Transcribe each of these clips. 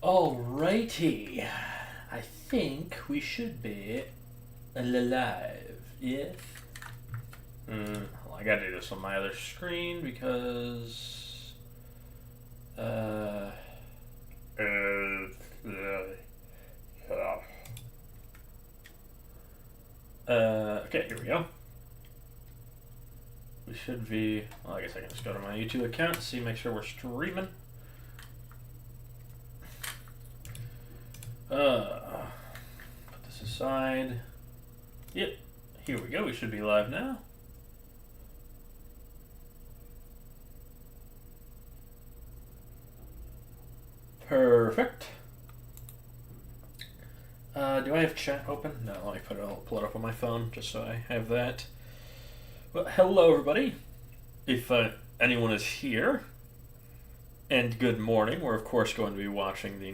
Alrighty. I think we should be alive. Yes? Well, I gotta do this on my other screen because. Okay, here we go. We should be. Well, I guess I can just go to my YouTube account, see, make sure we're streaming. Put this aside. Yep, here we go. We should be live now. Perfect. Do I have chat open? No, let me pull it up on my phone just so I have that. Well, hello everybody. If anyone is here, and good morning. We're of course going to be watching the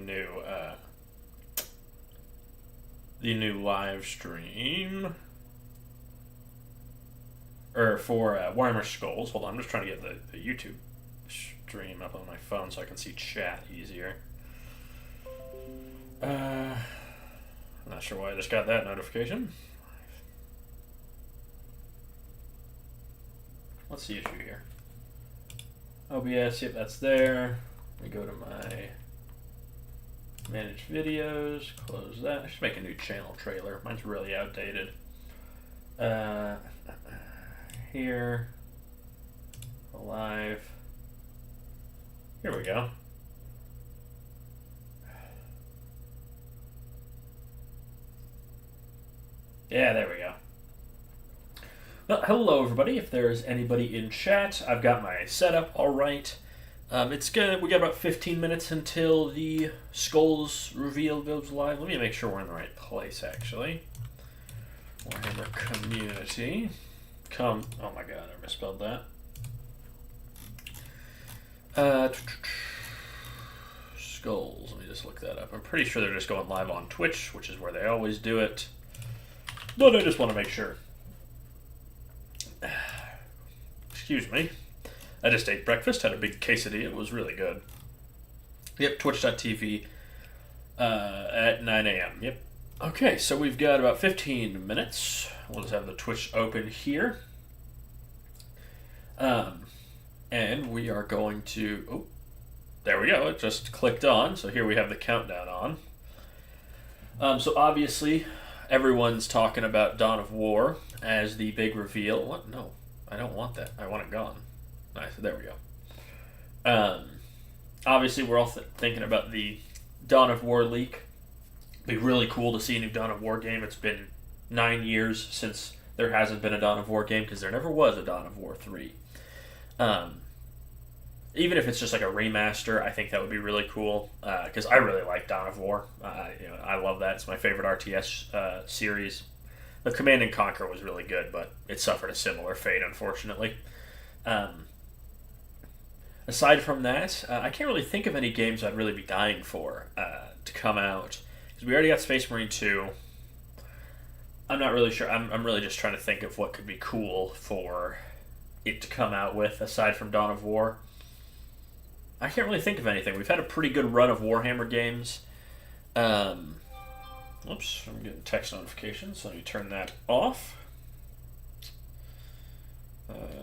new live stream for Warhammer Skulls. Hold on, I'm just trying to get the YouTube stream up on my phone so I can see chat easier. I'm not sure why I just got that notification. What's the issue here? OBS, yep, that's there. Let me go to my manage videos, close that. I should make a new channel trailer. Mine's really outdated. Here, live. Here we go. Yeah, there we go. Well, hello everybody. If there's anybody in chat, I've got my setup all right. We got about 15 minutes until the Skulls reveal goes live. Let me make sure we're in the right place, actually. Warhammer Community. Oh my god, I misspelled that. Skulls, let me just look that up. I'm pretty sure they're just going live on Twitch, which is where they always do it. But I just want to make sure. Excuse me. I just ate breakfast, had a big quesadilla. It was really good. Yep, twitch.tv at 9 a.m. Yep. Okay, so we've got about 15 minutes. We'll just have the Twitch open here. And we are going to... Oh, there we go. It just clicked on. So here we have the countdown on. So obviously, everyone's talking about Dawn of War as the big reveal. What? No, I don't want that. I want it gone. Nice. There we go. Obviously, we're all thinking about the Dawn of War leak. It'd be really cool to see a new Dawn of War game. It's been 9 years since there hasn't been a Dawn of War game because there never was a Dawn of War 3. Even if it's just like a remaster, I think that would be really cool because I really like Dawn of War. I love that. It's my favorite RTS series. The Command & Conquer was really good, but it suffered a similar fate, unfortunately. Aside from that, I can't really think of any games I'd really be dying for to come out. Because we already got Space Marine 2. I'm not really sure. I'm really just trying to think of what could be cool for it to come out with, aside from Dawn of War. I can't really think of anything. We've had a pretty good run of Warhammer games. Oops, I'm getting text notifications, so let me turn that off.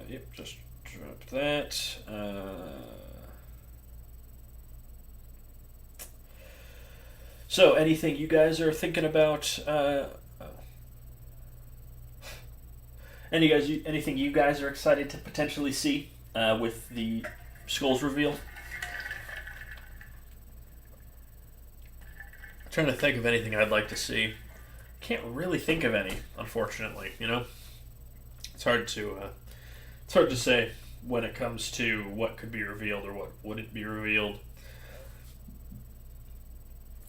Yep, just drop that. So, anything you guys are thinking about? Anything you guys are excited to potentially see with the Skulls reveal? I'm trying to think of anything I'd like to see. Can't really think of any, unfortunately. It's hard to say when it comes to what could be revealed or what wouldn't be revealed.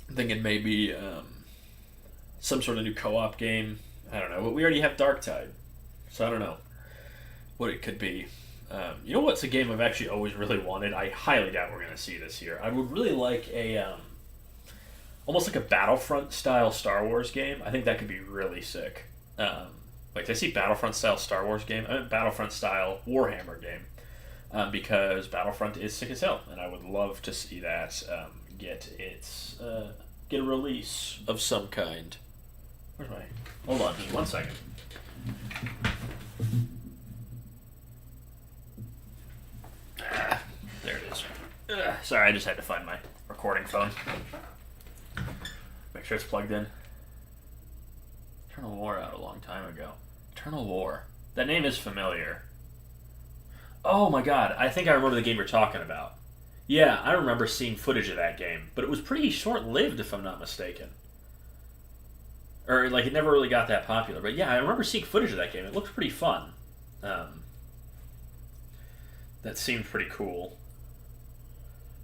I'm thinking maybe some sort of new co-op game. I don't know. But we already have Darktide, so I don't know what it could be. You know what's a game I've actually always really wanted? I highly doubt we're going to see this year. I would really like almost like a Battlefront style Star Wars game. I think that could be really sick. Did I see Battlefront style Star Wars game? I meant Battlefront style Warhammer game. Because Battlefront is sick as hell, and I would love to see that get its get a release of some kind. Where's my? Hold on, just 1 second. There it is. Sorry, I just had to find my recording phone. Make sure it's plugged in. Eternal War out a long time ago. Eternal War. That name is familiar. Oh my god, I think I remember the game you're talking about. Yeah, I remember seeing footage of that game, but it was pretty short-lived if I'm not mistaken. Or, like, it never really got that popular. But yeah, I remember seeing footage of that game. It looked pretty fun. That seemed pretty cool.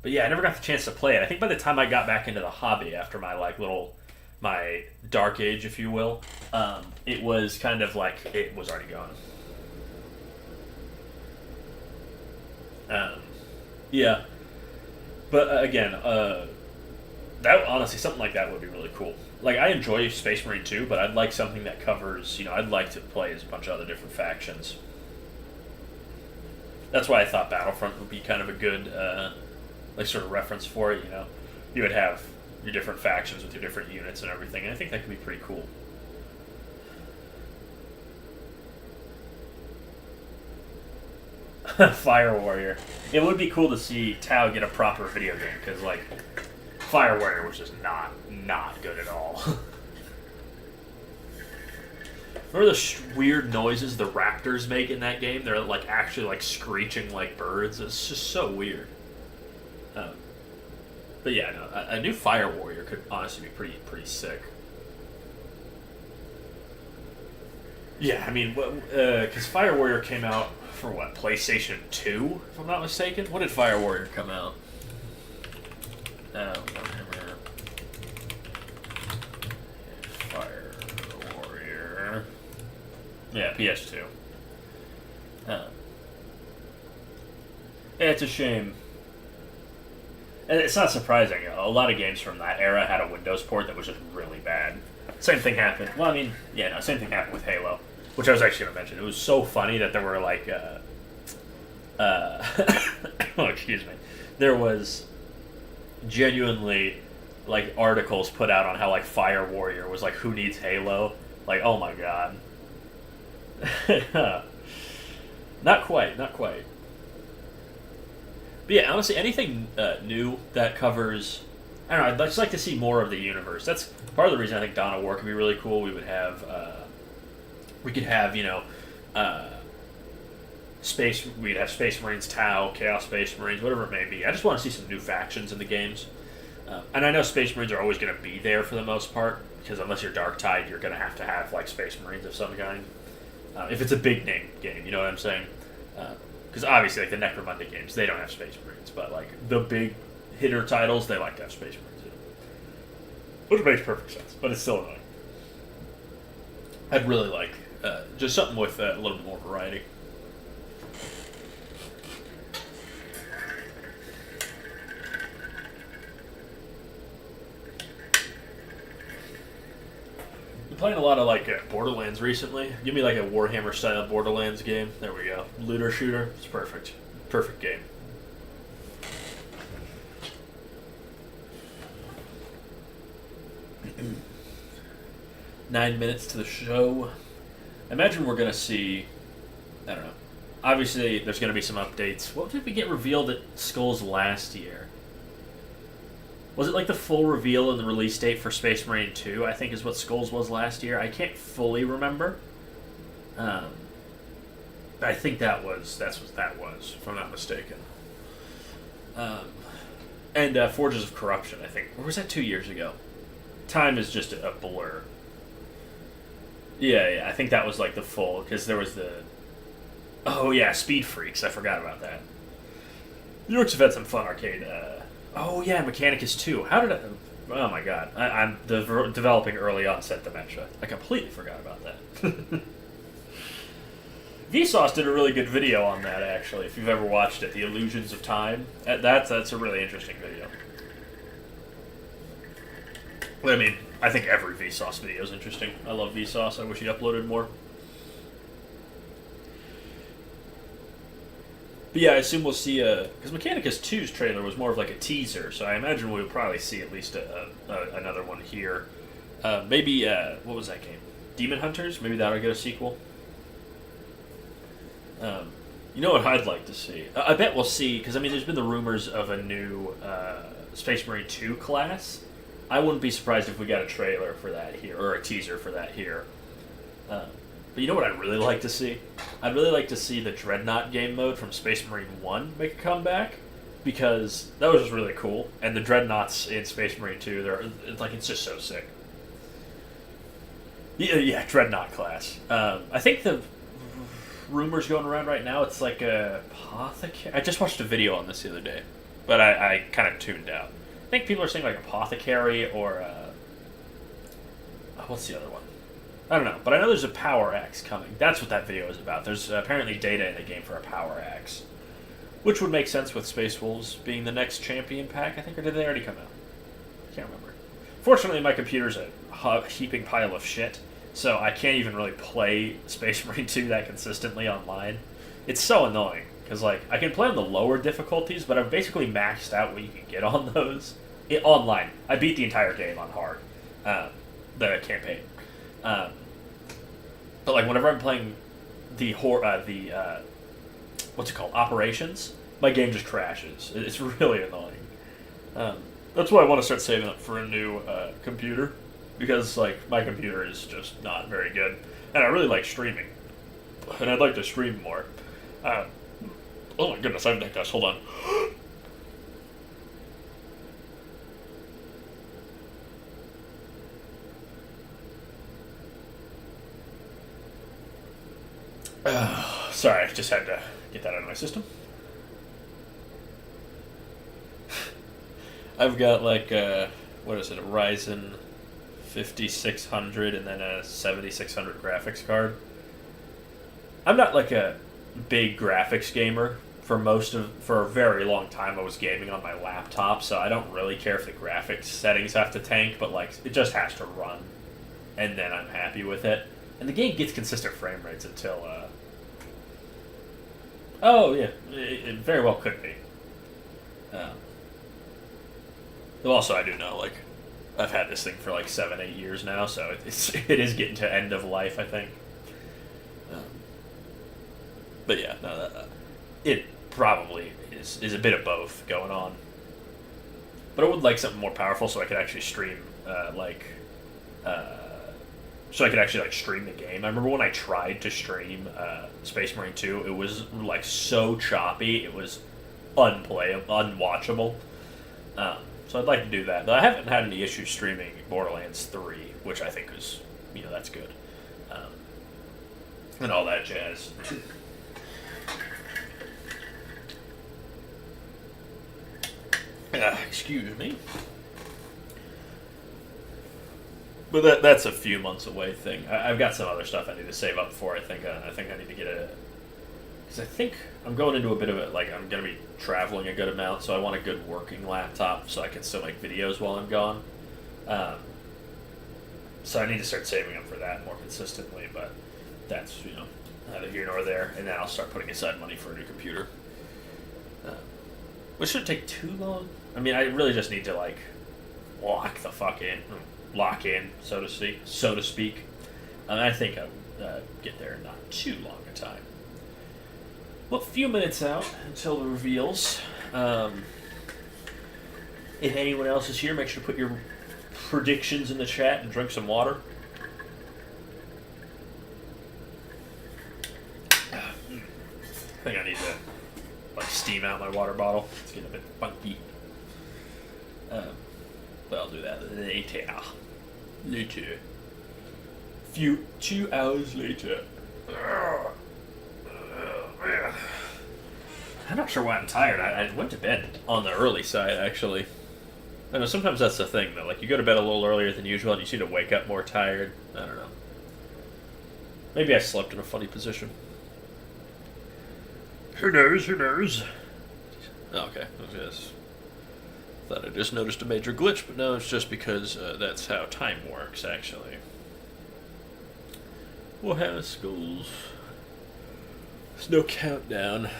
But yeah, I never got the chance to play it. I think by the time I got back into the hobby after my, like, my dark age, if you will, it was kind of like, it was already gone. Yeah. But again, that honestly, something like that would be really cool. Like, I enjoy Space Marine 2, but I'd like something that covers, I'd like to play as a bunch of other different factions. That's why I thought Battlefront would be kind of a good, sort of reference for it, You would have your different factions with your different units and everything, and I think that could be pretty cool. Fire Warrior. It would be cool to see Tau get a proper video game, because, like, Fire Warrior was just not good at all. Remember the weird noises the raptors make in that game? They're, like, actually, like, screeching like birds. It's just so weird. But yeah, no, a new Fire Warrior could honestly be pretty sick. Yeah, I mean, because Fire Warrior came out for what, PlayStation 2, if I'm not mistaken? When did Fire Warrior come out? Warhammer. Fire Warrior. Yeah, PS2. Yeah, it's a shame. And it's not surprising. A lot of games from that era had a Windows port that was just really bad. Same thing happened. Well, I mean, yeah, no, same thing happened with Halo, which I was actually going to mention. It was so funny that there were, like, oh, excuse me. There was genuinely, like, articles put out on how, like, Fire Warrior was, like, who needs Halo? Like, oh my god. Not quite. But yeah, honestly, anything new that covers, I don't know, I'd just like to see more of the universe. That's part of the reason I think Dawn of War could be really cool. We could have, we'd have Space Marines, Tau, Chaos Space Marines, whatever it may be. I just want to see some new factions in the games. And I know Space Marines are always going to be there for the most part, because unless you're Dark Tide, you're going to have like, Space Marines of some kind. If it's a big name game, you know what I'm saying? Because obviously, like, the Necromunda games, they don't have Space Marines, but, like, the big hitter titles, they like to have Space Marines. Which makes perfect sense, but it's still annoying. I'd really like just something with a little bit more variety. Been playing a lot of, like, Borderlands recently. Give me, like, a Warhammer style Borderlands game. There we go. Looter shooter. It's perfect. Perfect game. Nine minutes to the show. I imagine we're going to see, I don't know. Obviously, there's going to be some updates. What did we get revealed at Skulls last year? Was it like the full reveal and the release date for Space Marine 2, I think is what Skulls was last year? I can't fully remember. But I think that's what that was, if I'm not mistaken. And Forges of Corruption, I think. Or was that 2 years ago? Time is just a blur. Yeah, I think that was like the full, because there was the... Oh yeah, Speed Freaks, I forgot about that. You have had some fun arcade... Oh yeah, Mechanicus 2. How did I... Oh my god. I'm developing early onset dementia. I completely forgot about that. Vsauce did a really good video on that, actually, if you've ever watched it. The Illusions of Time. That's a really interesting video. I mean, I think every Vsauce video is interesting. I love Vsauce. I wish he uploaded more. But yeah, I assume we'll see because Mechanicus 2's trailer was more of like a teaser, so I imagine we'll probably see at least another one here. Maybe what was that game? Demon Hunters? Maybe that'll get a sequel. You know what I'd like to see? I bet we'll see because I mean, there's been the rumors of a new Space Marine 2 class. I wouldn't be surprised if we got a trailer for that here or a teaser for that here. But you know what I'd really like to see? I'd really like to see the Dreadnought game mode from Space Marine 1 make a comeback because that was just really cool. And the Dreadnoughts in Space Marine 2, it's just so sick. Yeah, Dreadnought class. I think the rumors going around right now, it's like a apothecary. I just watched a video on this the other day, but I kind of tuned out. I think people are saying like apothecary or what's the other one? I don't know, but I know there's a power axe coming. That's what that video is about. There's apparently data in the game for a power axe, which would make sense with Space Wolves being the next champion pack, I think, or did they already come out? Can't remember. Fortunately, my computer's a heaping pile of shit, so I can't even really play Space Marine 2 that consistently online. It's so annoying, because like I can play on the lower difficulties, but I've basically maxed out what you can get on those. Online, I beat the entire game on hard, the campaign. But like whenever I'm playing the what's it called, operations, my game just crashes. It's really annoying. That's why I want to start saving up for a new computer, because like my computer is just not very good, and I really like streaming, and I'd like to stream more. Oh my goodness, I have that. Hold on. Sorry, I just had to get that out of my system. I've got like what is it, a Ryzen 5600 and then a 7600 graphics card. I'm not like a big graphics gamer. For a very long time I was gaming on my laptop, so I don't really care if the graphics settings have to tank, but like it just has to run, and then I'm happy with it. And the game gets consistent frame rates until oh yeah, it very well could be. Also, I do know, like, I've had this thing for like 7-8 years now, so it is getting to end of life, I think. But yeah, no, it probably is a bit of both going on. But I would like something more powerful so I could actually stream, so I could actually like stream the game. I remember when I tried to stream Space Marine 2, it was like so choppy, it was unwatchable. So I'd like to do that. But I haven't had any issues streaming Borderlands 3, which I think is, that's good. And all that jazz. Excuse me. But that's a few months away thing. I've got some other stuff I need to save up for. I think I need to get a... Because I think I'm going into a bit of it, like I'm going to be traveling a good amount, so I want a good working laptop so I can still make videos while I'm gone. So I need to start saving up for that more consistently, but that's, neither here nor there. And then I'll start putting aside money for a new computer. Which shouldn't take too long. I mean, I really just need to, like, lock in, so to speak. And I think I'll get there in not too long a time. Well, a few minutes out until the reveals. If anyone else is here, make sure to put your predictions in the chat and drink some water. I think I need to steam out my water bottle. It's getting a bit funky. But I'll do that later. Few 2 hours later. I'm not sure why I'm tired. I went to bed on the early side, actually. I know sometimes that's the thing, though. Like, you go to bed a little earlier than usual, and you seem to wake up more tired. I don't know. Maybe I slept in a funny position. Who knows? Oh, okay. Thought I just noticed a major glitch, but no, it's just because that's how time works, actually. Warhammer schools. There's no countdown.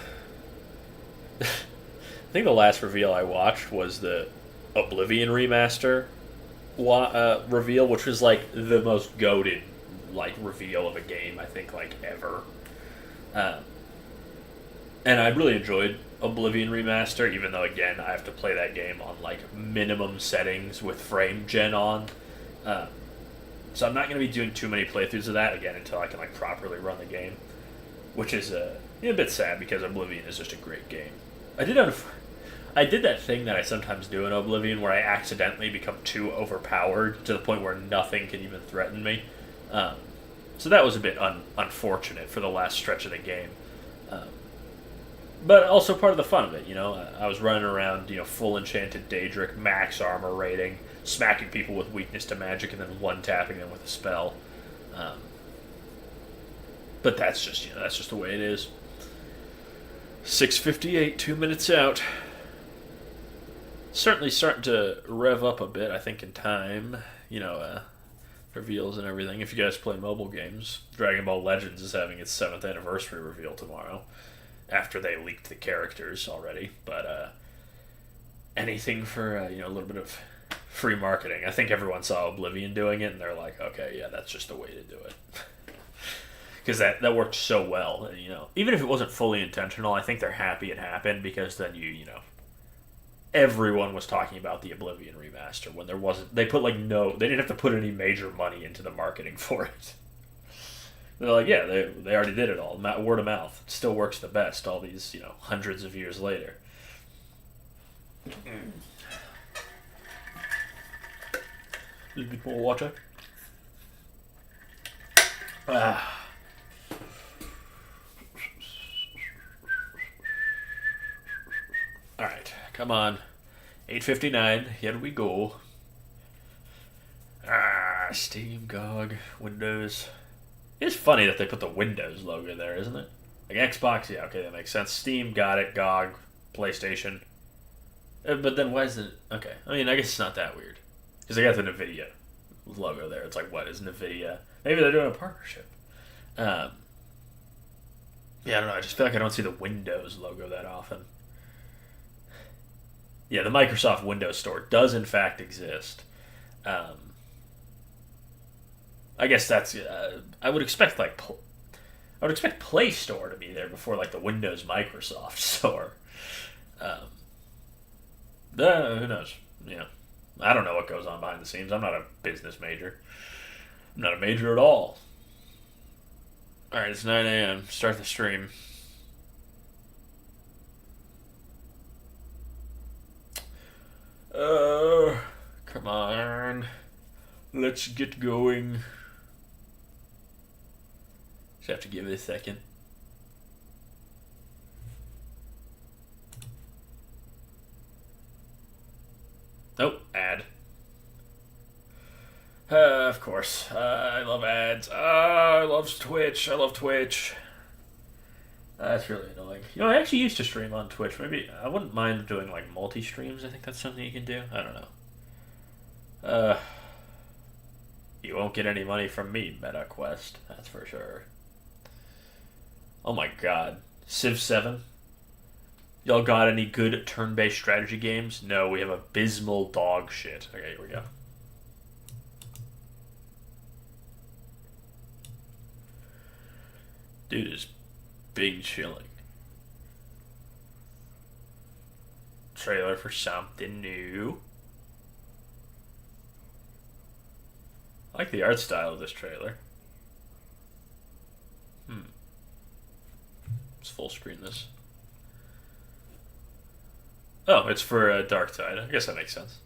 I think the last reveal I watched was the Oblivion remaster reveal, which was like the most goated like reveal of a game I think like ever. Um, and I really enjoyed Oblivion remaster, even though again I have to play that game on like minimum settings with frame gen on. Um, so I'm not going to be doing too many playthroughs of that again until I can like properly run the game, which is a bit sad because Oblivion is just a great game. I did I did that thing that I sometimes do in Oblivion where I accidentally become too overpowered to the point where nothing can even threaten me. Um, so that was a bit unfortunate for the last stretch of the game. Um, but also part of the fun of it, you know. I was running around, you know, full enchanted Daedric, max armor rating, smacking people with weakness to magic, and then one-tapping them with a spell. Um, but that's just, you know, that's just the way it is. 6:58, 2 minutes out. Certainly starting to rev up a bit, I think, in time. You know, reveals and everything. If you guys play mobile games, Dragon Ball Legends is having its 7th anniversary reveal tomorrow, after they leaked the characters already. But anything for you know, a little bit of free marketing. I think everyone saw Oblivion doing it, and they're like, okay, yeah, that's just the way to do it. Because that worked so well, and, you know, even if it wasn't fully intentional, I think they're happy it happened, because then you know, everyone was talking about the Oblivion remaster when there wasn't. They put like they didn't have to put any major money into the marketing for it. They're like, yeah, they already did it all. Word of mouth. It still works the best all these, you know, hundreds of years later. A little bit more water. Alright, come on. 8:59, here we go. Steam, GOG, Windows. It's funny that they put the Windows logo there, isn't it? Like Xbox, yeah, okay, that makes sense. Steam, got it. GOG, PlayStation. But then why is it... Okay, I mean, I guess it's not that weird. Because they got the NVIDIA logo there. It's like, what is NVIDIA? Maybe they're doing a partnership. Yeah, I don't know. I just feel like I don't see the Windows logo that often. Yeah, the Microsoft Windows Store does in fact exist. I guess that's. I would expect Play Store to be there before like the Windows Microsoft Store. Who knows? Yeah, I don't know what goes on behind the scenes. I'm not a business major. I'm not a major at all. All right, it's 9 a.m. Start the stream. Come on. Let's get going. Just have to give it a second. Nope, ad. Of course. I love ads. I love Twitch. I love Twitch. That's really annoying. You know, I actually used to stream on Twitch. Maybe I wouldn't mind doing like multi-streams. I think that's something you can do. I don't know. You won't get any money from me, MetaQuest. That's for sure. Oh my god. Civ 7? Y'all got any good turn-based strategy games? No, we have abysmal dog shit. Okay, here we go. Dude is big chilling. Trailer for something new. I like the art style of this trailer. Let's full screen this. Oh, it's for Dark Tide. I guess that makes sense.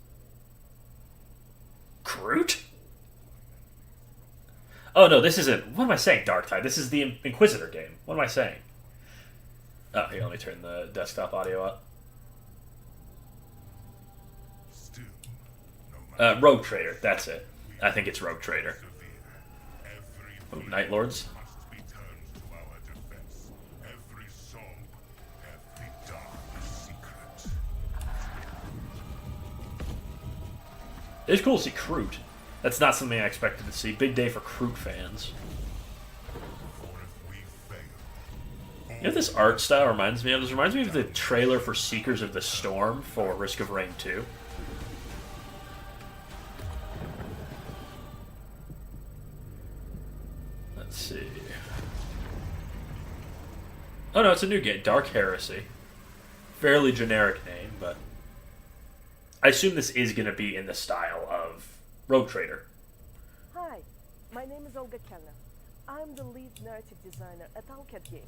Groot? Oh no, this isn't. What am I saying, Dark Tide? This is the Inquisitor game. What am I saying? Oh, here, let me turn the desktop audio up. Rogue Trader, that's it. I think it's Rogue Trader. Oh, Night Lords. It's cool to see Kroot. That's not something I expected to see. Big day for Kroot fans. For if we fail, You know what this art style reminds me of? This reminds me of the trailer for Seekers of the Storm for Risk of Rain 2. Let's see. Oh no, it's a new game. Dark Heresy. Fairly generic name, but I assume this is going to be in the style of Rogue Trader. Hi, my name is Olga Kellner. I'm the lead narrative designer at Alcat Games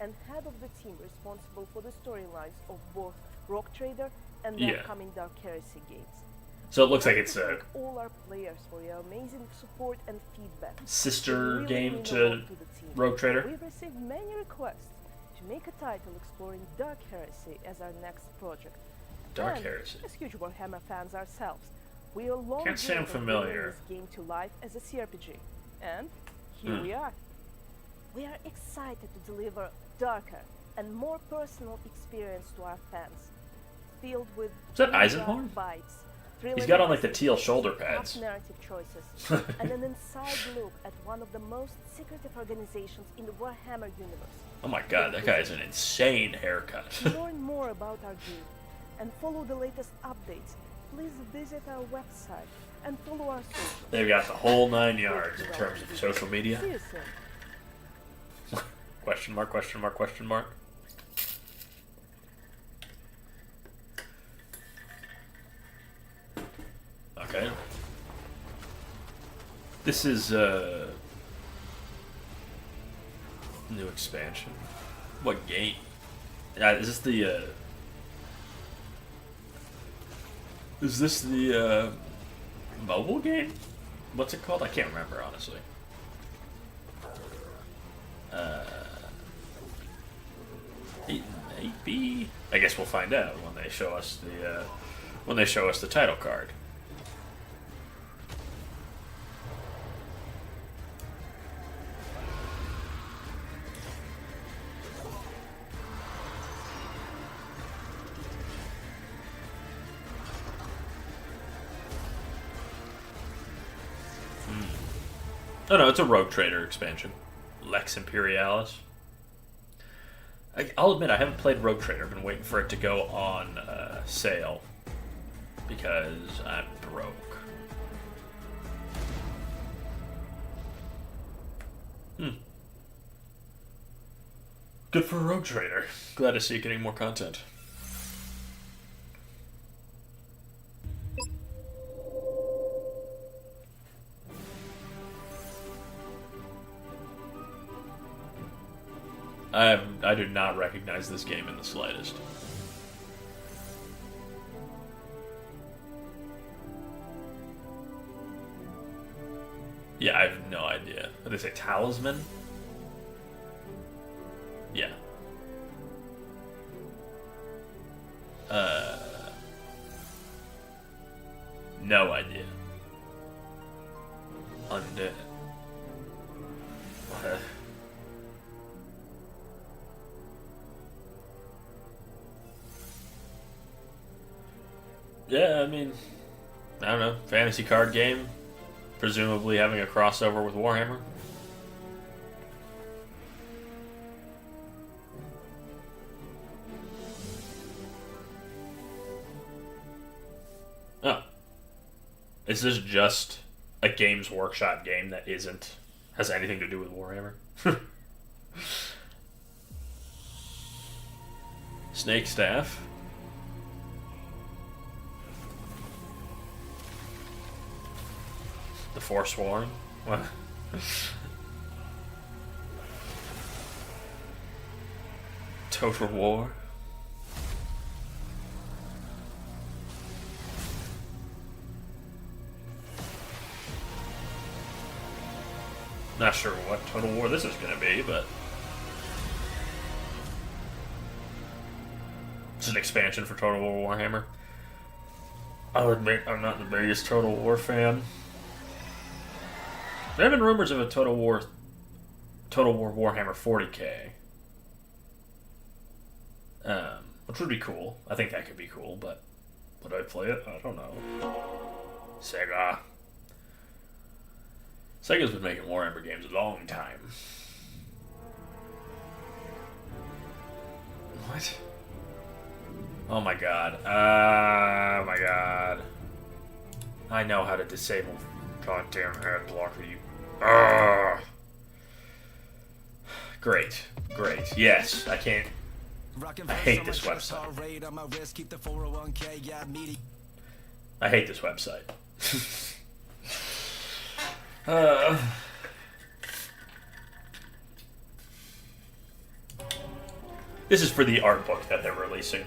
and head of the team responsible for the storylines of both Rogue Trader and the upcoming Dark Heresy games. So it looks like it's a all our players for your amazing support and feedback. Sister game to Rogue Trader. We've received many requests to make a title exploring Dark Heresy as our next project. Dark Heresy. As huge Warhammer fans ourselves, we are long Can't sound familiar. This game to life as a CRPG, and here we are. We are excited to deliver darker and more personal experience to our fans, filled with Eisenhorn? bites. He's got on like the teal shoulder pads. Narrative choices and an inside look at one of the most secretive organizations in the Warhammer universe. Oh my god, that guy has an insane haircut. To learn more about our game and follow the latest updates, please visit our website and follow our socials. They've got the whole 9 yards in terms of social media. See you soon. Question mark, question mark, question mark. Okay. This is new expansion. What game? Is this the is this the mobile game? What's it called? I can't remember honestly. Maybe. I guess we'll find out when they show us the title card. Oh no, it's a Rogue Trader expansion. Lex Imperialis. I'll admit I haven't played Rogue Trader. I've been waiting for it to go on sale because I'm broke. Good for Rogue Trader. Glad to see it getting more content. I do not recognize this game in the slightest. Yeah, I have no idea. What did they say? Talisman? Yeah. No idea. Undead. Yeah, I mean, I don't know. Fantasy card game, presumably having a crossover with Warhammer. Oh. Is this just a Games Workshop game that has anything to do with Warhammer? Snake Staff. The Forsworn. What? Total War. Not sure what Total War this is going to be, but it's an expansion for Total War Warhammer. I'll admit I'm not the biggest Total War fan. There have been rumors of a Total War Warhammer 40K, which would be cool. I think that could be cool, but would I play it? I don't know. Sega. Sega's been making Warhammer games a long time. What? Oh my god. Oh my god. I know how to disable goddamn ad blocker, you. Ugh. Great. Great. Yes, I can't. I hate this website. I hate this website. This is for the art book that they're releasing.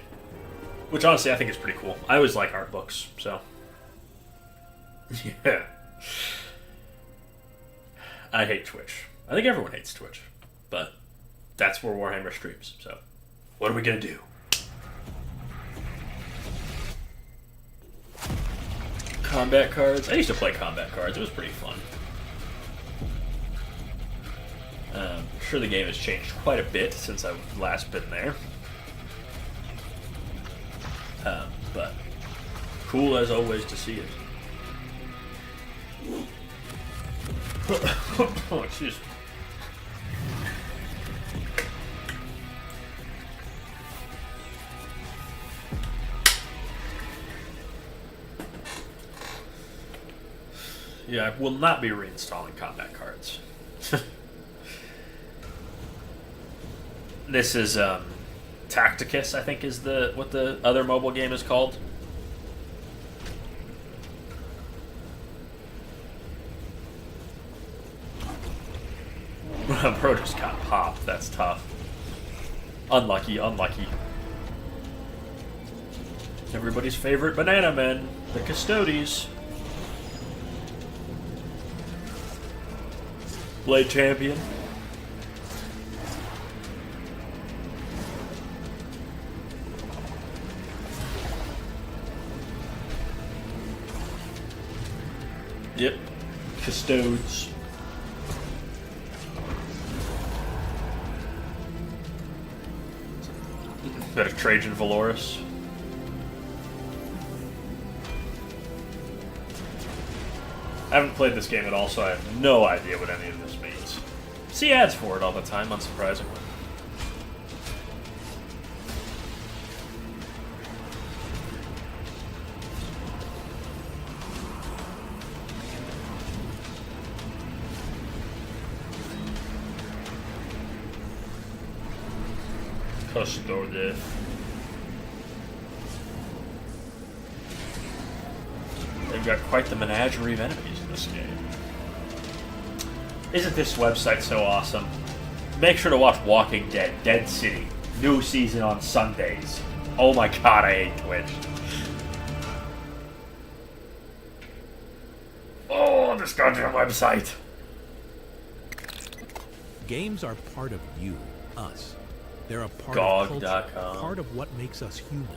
Which honestly I think is pretty cool. I always like art books, so. Yeah. I hate Twitch. I think everyone hates Twitch. But that's where Warhammer streams, so. What are we gonna do? Combat cards. I used to play combat cards. It was pretty fun. I'm sure the game has changed quite a bit since I've last been there. But cool as always to see it. Oh, excuse me. Yeah, I will not be reinstalling combat cards. This is Tacticus, I think, is what the other mobile game is called. Bro just got popped. That's tough. Unlucky, unlucky. Everybody's favorite banana men, the Custodes. Blade champion. Yep. Custodes. Bit of Trajan Valoris. I haven't played this game at all, so I have no idea what any of this means. See ads for it all the time, unsurprisingly. Custodes. They've got quite the menagerie of enemies in this game. Isn't this website so awesome? Make sure to watch Walking Dead, Dead City. New season on Sundays. Oh my god, I hate Twitch. Oh, this goddamn website. Games are part of you, us. They're a part GOG.com. of culture, part of what makes us human.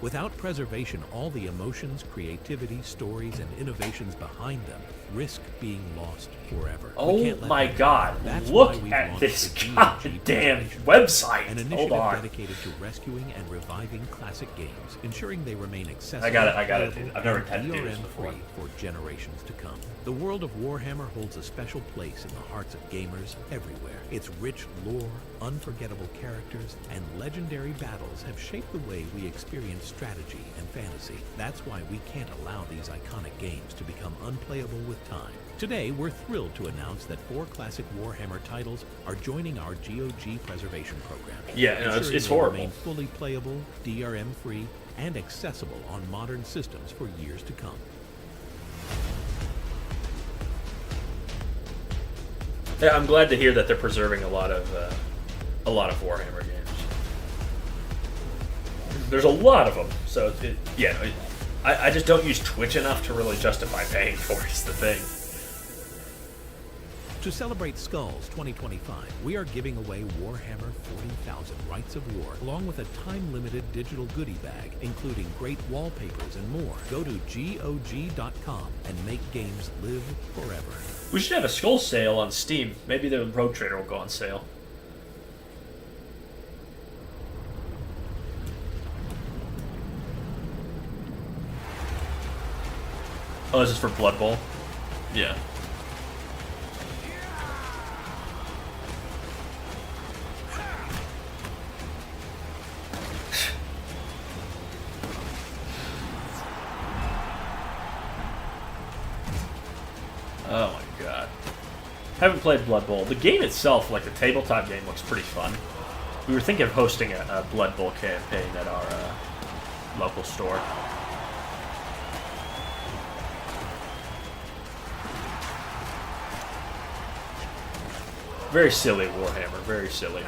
Without preservation, all the emotions, creativity, stories, and innovations behind them risk being lost forever. Oh my god, That's look why we've at launched this the GOG goddamn Preservation, website. an Hold initiative on. dedicated to rescuing and reviving classic games, ensuring they remain accessible, I got it. playable, I've never and had to do this DRM before. free for generations to come. The world of Warhammer holds a special place in the hearts of gamers everywhere. Its rich lore, unforgettable characters, and legendary battles have shaped the way we experience strategy and fantasy. That's why we can't allow these iconic games to become unplayable with time. Today, we're thrilled to announce that 4 classic Warhammer titles are joining our GOG preservation program. Yeah, no, it's ensuring they horrible. remain fully playable, DRM-free, and accessible on modern systems for years to come. Yeah, I'm glad to hear that they're preserving a lot of Warhammer games. There's a lot of them, so I just don't use Twitch enough to really justify paying for it. Is the thing. To celebrate Skulls 2025, we are giving away Warhammer 40,000 Rights of War, along with a time-limited digital goodie bag, including great wallpapers and more. Go to GOG.com and make games live forever. We should have a Skull sale on Steam. Maybe the Rogue Trader will go on sale. Oh, this is for Blood Bowl? Yeah. Haven't played Blood Bowl. The game itself, like the tabletop game, looks pretty fun. We were thinking of hosting a Blood Bowl campaign at our local store. Very silly Warhammer, very silly.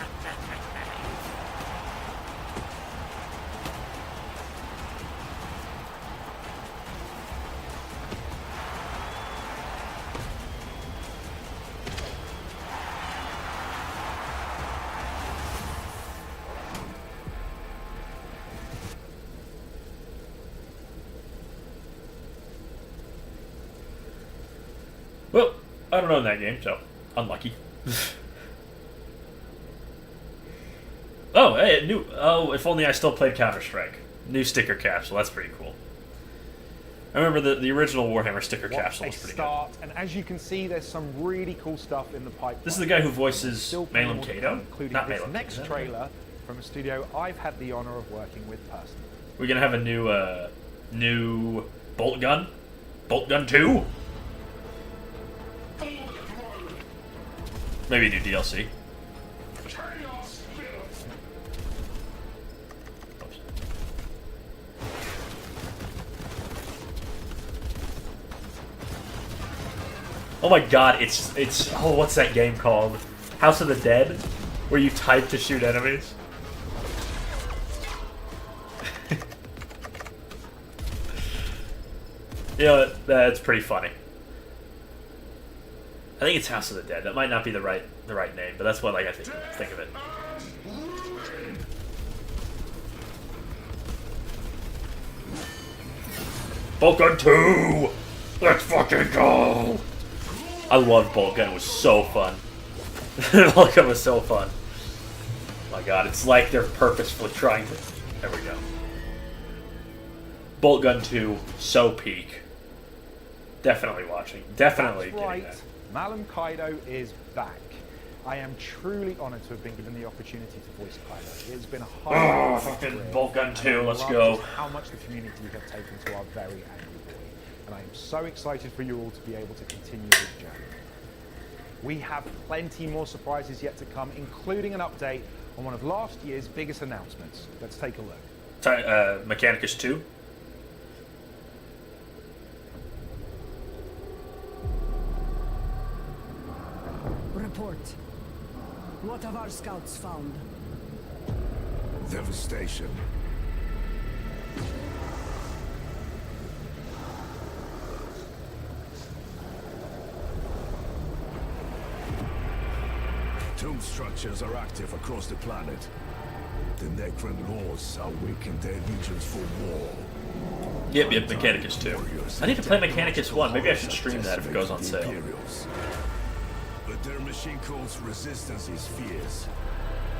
Well, I don't own that game, so unlucky. Oh, hey, new. Oh, if only I still played Counter-Strike. New sticker capsule. That's pretty cool. I remember the original Warhammer sticker capsule was pretty good. And as you can see, there's some really cool stuff in the pipeline. This is the guy who voices Malum Cato, including not this Malum. next trailer from a studio I've had the honor of working with personally. We're gonna have a new bolt gun, bolt gun 2. Maybe a new DLC. Oh my god, it's oh, what's that game called? House of the Dead, where you type to shoot enemies. You know, that's pretty funny. I think it's House of the Dead. That might not be the right name, but that's what like I think of it. Bolt Gun 2! Let's fucking go! I love Bolt Gun. It was so fun. Bolt Gun was so fun. Oh my god, it's like they're purposefully trying to... There we go. Bolt Gun 2, so peak. Definitely watching. Definitely That's right. getting that. Malum Kaido is back. I am truly honored to have been given the opportunity to voice Kaido. It's been a hard fucking Bolt Gun 2, let's go. How much the community have taken to our very angry boy. And I am so excited for you all to be able to continue this journey. We have plenty more surprises yet to come, including an update on one of last year's biggest announcements. Let's take a look. Mechanicus 2. Report. What have our scouts found? Devastation. Tomb structures are active across the planet. The Necron laws awaken their legions for war. Yep, Mechanicus 2. I need to play Mechanicus 1. Maybe I should stream that if it goes on sale. But their machine code's resistance is fierce.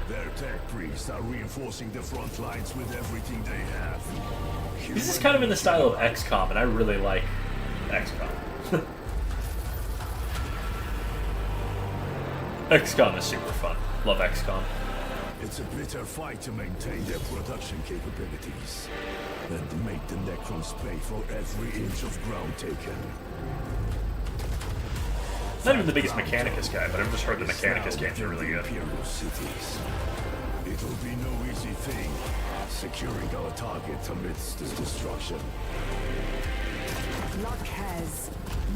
Their tech priests are reinforcing the front lines with everything they have. This is kind of in the style of XCOM, and I really like XCOM. XCOM is super fun. Love XCOM. It's a bitter fight to maintain their production capabilities and make the Necrons pay for every inch of ground taken. Not even the biggest Mechanicus guy, but I've just heard the Mechanicus games are really good. Imperial cities. It'll be no easy thing securing our target amidst this destruction. Luck has,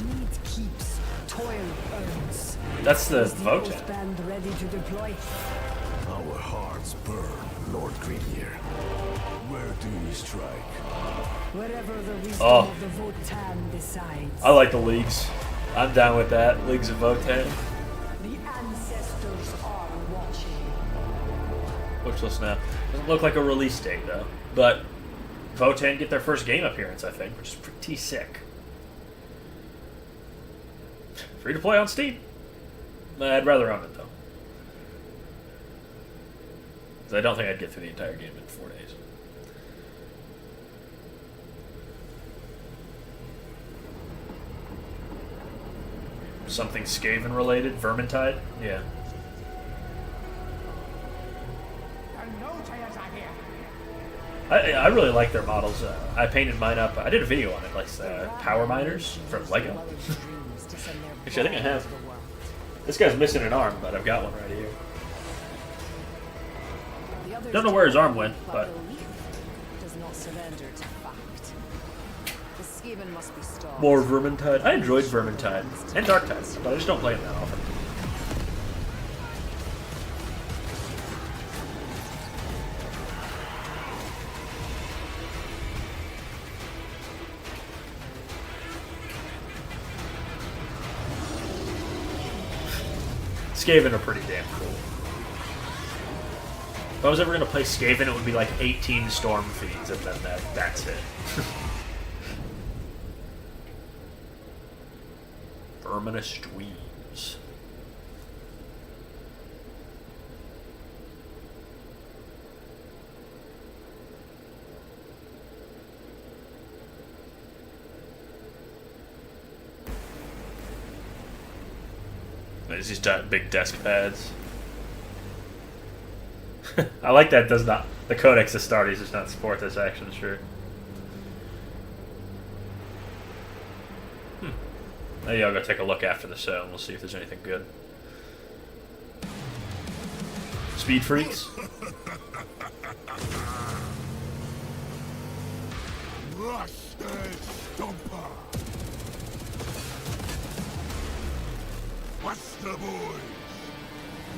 need keeps, toil earns. That's the Is vote. Oath band ready to deploy? Our hearts burn, Lord Greenyear. Where do we strike? Wherever the wisdom Oh. of the Votan decides. I like the leagues. I'm down with that. Leagues of Votan. The ancestors are watching. Which list now? Doesn't look like a release date though. But Votan get their first game appearance, I think, which is pretty sick. Free to play on Steam. I'd rather own it though. 'Cause I don't think I'd get through the entire game in 4 days. Something Skaven related? Vermintide? Yeah. I really like their models. I painted mine up. I did a video on it, like power miners from Lego. Actually, I think I have. This guy's missing an arm, but I've got one right here. The others Don't know where his arm went, but belief does not surrender to fact. The Skaven must be stopped. more Vermintide. I enjoyed Vermintide and Darktide, but I just don't play them that often. Skaven are pretty damn cool. If I was ever going to play Skaven, it would be like 18 Storm Fiends, and then that's it. Verminous Dweebs. There's these big desk pads. I like that does not, the Codex Astartes does not support this action, sure. Maybe I'll go take a look after the show and we'll see if there's anything good. Speed Freaks? What's the boy?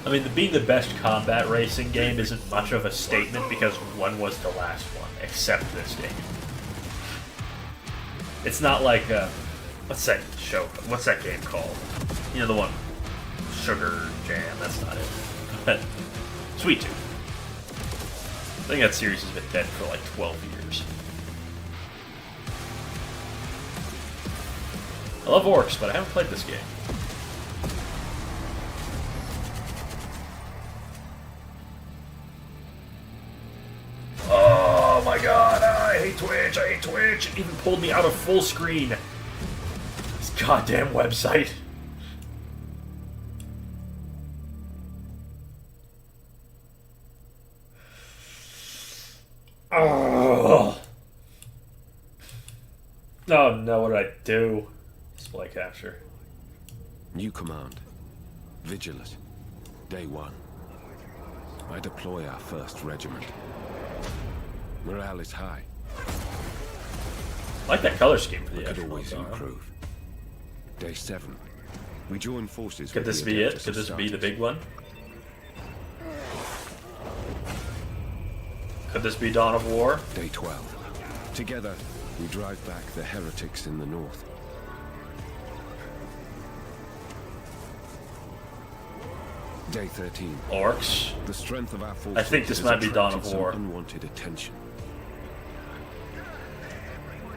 I mean, being the best combat racing game isn't much of a statement because one was the last one, except this game. It's not like, what's that show? What's that game called? You know, the one, Sugar Jam, that's not it. But Sweet Tooth. I think that series has been dead for like 12 years. I love orcs, but I haven't played this game. Oh my god, I hate Twitch, I hate Twitch. It even pulled me out of full screen. This goddamn website. Oh. Oh no, what did I do? Display capture. New command. Vigilant. Day 1. I deploy our 1st regiment. Morale is high. I like that color scheme for the But could actual always arm. improve. Day 7. We join forces Could with this the be it? Adeptus Could this be the Astartes. big one? Could this be Dawn of War? Day 12. Together, we drive back the heretics in the north. Day 13. Orcs? The strength of our forces I think this has might be Dawn of attracted some War. unwanted attention.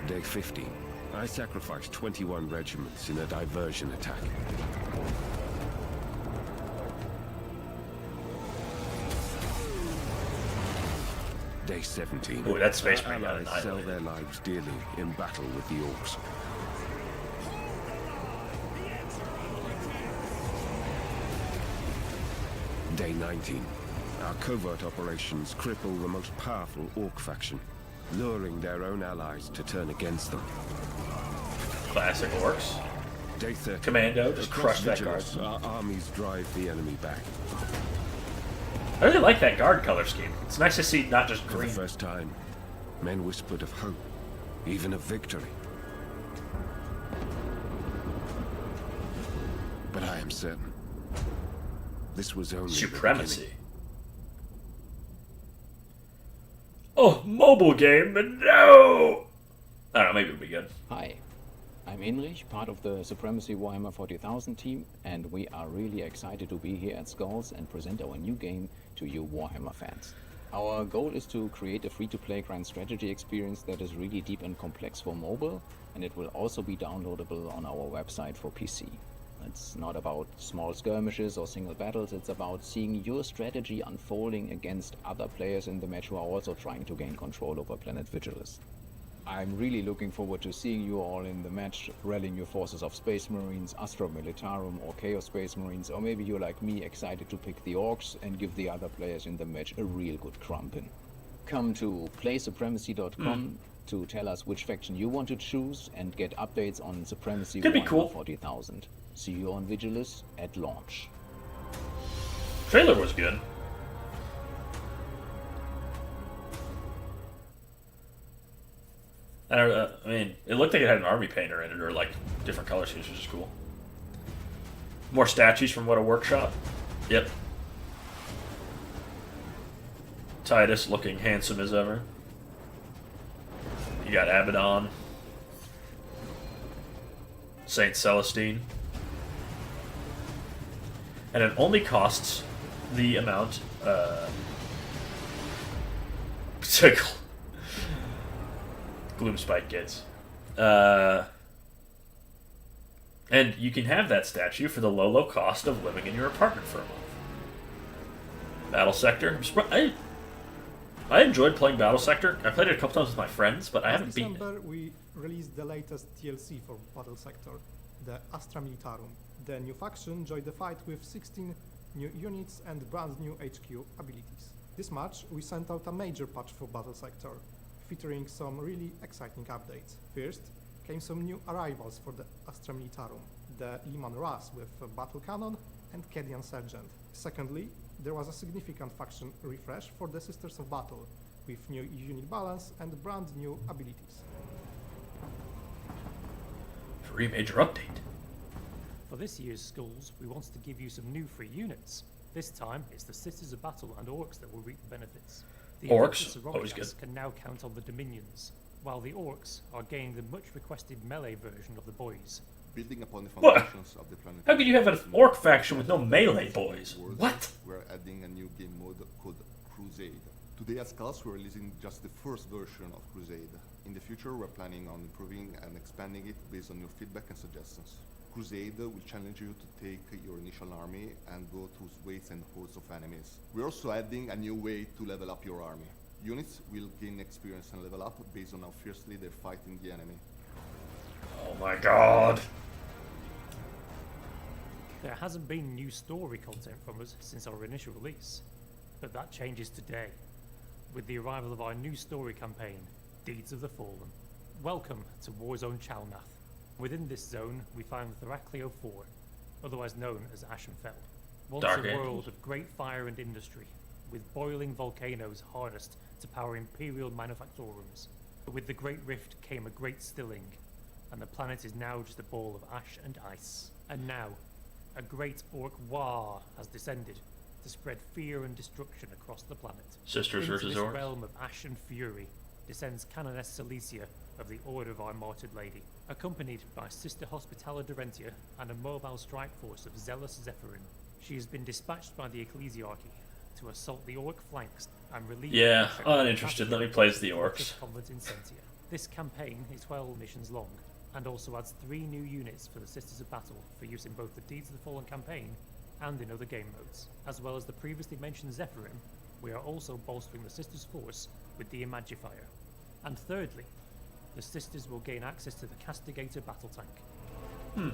Day 15. I sacrificed 21 regiments in a diversion attack. Day 17. Ooh, that Space Our Marine got allies sell annihilated. their lives dearly in battle with the orcs. Day 19. Our covert operations cripple the most powerful orc faction, luring their own allies to turn against them. Classic orcs. Day 30. Commando, just Across crush that Vigilus, guard. our armies drive the enemy back. I really like that guard color scheme. It's nice to see not just For the green. first time, men whispered of hope, even of victory. But I am certain this was only the Supremacy. beginning. Oh, mobile game, no! I don't know, maybe it'll be good. Hi, I'm Inrich, part of the Supremacy Warhammer 40,000 team, and we are really excited to be here at Skulls and present our new game to you Warhammer fans. Our goal is to create a free-to-play grand strategy experience that is really deep and complex for mobile, and it will also be downloadable on our website for PC. It's not about small skirmishes or single battles, it's about seeing your strategy unfolding against other players in the match who are also trying to gain control over Planet Vigilus. I'm really looking forward to seeing you all in the match, rallying your forces of Space Marines, Astra Militarum or Chaos Space Marines, or maybe you're like me, excited to pick the Orcs and give the other players in the match a real good crumpin'. Come to playsupremacy.com to tell us which faction you want to choose and get updates on Supremacy Could be Warhammer cool. 40,000. See you on Vigilus at launch. Trailer was good. I mean, it looked like it had an army painter in it, or like different color schemes, which is cool. More statues from What a Workshop. Yep. Titus looking handsome as ever. You got Abaddon. Saint Celestine. And it only costs the amount to Gloomspike gets. And you can have that statue for the low cost of living in your apartment for a month. Battle Sector. I enjoyed playing Battle Sector. I played it a couple times with my friends, but I haven't beaten it. In December, we released the latest DLC for Battle Sector, the Astra Militarum. The new faction joined the fight with 16 new units and brand new HQ abilities. This March, we sent out a major patch for Battle Sector, featuring some really exciting updates. First, came some new arrivals for the Astra Militarum, the Liman Ras with a Battle Cannon and Kedian Sergeant. Secondly, there was a significant faction refresh for the Sisters of Battle, with new unit balance and brand new abilities. Free major update. For this year's schools, we wanted to give you some new free units. This time, it's the Sisters of Battle and Orcs that will reap the benefits. The Orcs, Adeptus always good. Auroritas can now count on the Dominions, while the Orcs are gaining the much-requested melee version of the boys. Building upon the What? foundations of the planet. How could you have an orc faction with no melee boys? What? We're adding a new game mode called Crusade. Today at Skulls, we're releasing just the first version of Crusade. In the future, we're planning on improving and expanding it based on your feedback and suggestions. Crusade will challenge you to take your initial army and go through waves and hordes of enemies. We're also adding a new way to level up your army. Units will gain experience and level up based on how fiercely they're fighting the enemy. Oh my god. There hasn't been new story content from us since our initial release, but that changes today, with the arrival of our new story campaign, Deeds of the Fallen. Welcome to Warzone Chalnath. Within this zone, we find Theraklio 4, otherwise known as Ashenfell. Once Dark a Angels. world of great fire and industry, with boiling volcanoes harnessed to power imperial manufactorums. But with the Great Rift came a great stilling, and the planet is now just a ball of ash and ice. And now, a great orc war has descended to spread fear and destruction across the planet. Sisters Into versus this orcs. realm of ash and fury descends Canoness Celicia of the Order of Our Martyred Lady, accompanied by Sister Hospitaller Durentia and a mobile strike force of zealous Zephyrim. She has been dispatched by the Ecclesiarchy to assault the orc flanks and relieve Yeah, the pressure uninterested. Let me of play as the the orcs. Convent in Sentia. This campaign is 12 missions long, and also adds 3 new units for the Sisters of Battle for use in both the Deeds of the Fallen campaign and in other game modes. As well as the previously mentioned Zephyrim, we are also bolstering the Sisters' force with the Imagifier. And thirdly, the Sisters will gain access to the Castigator battle tank.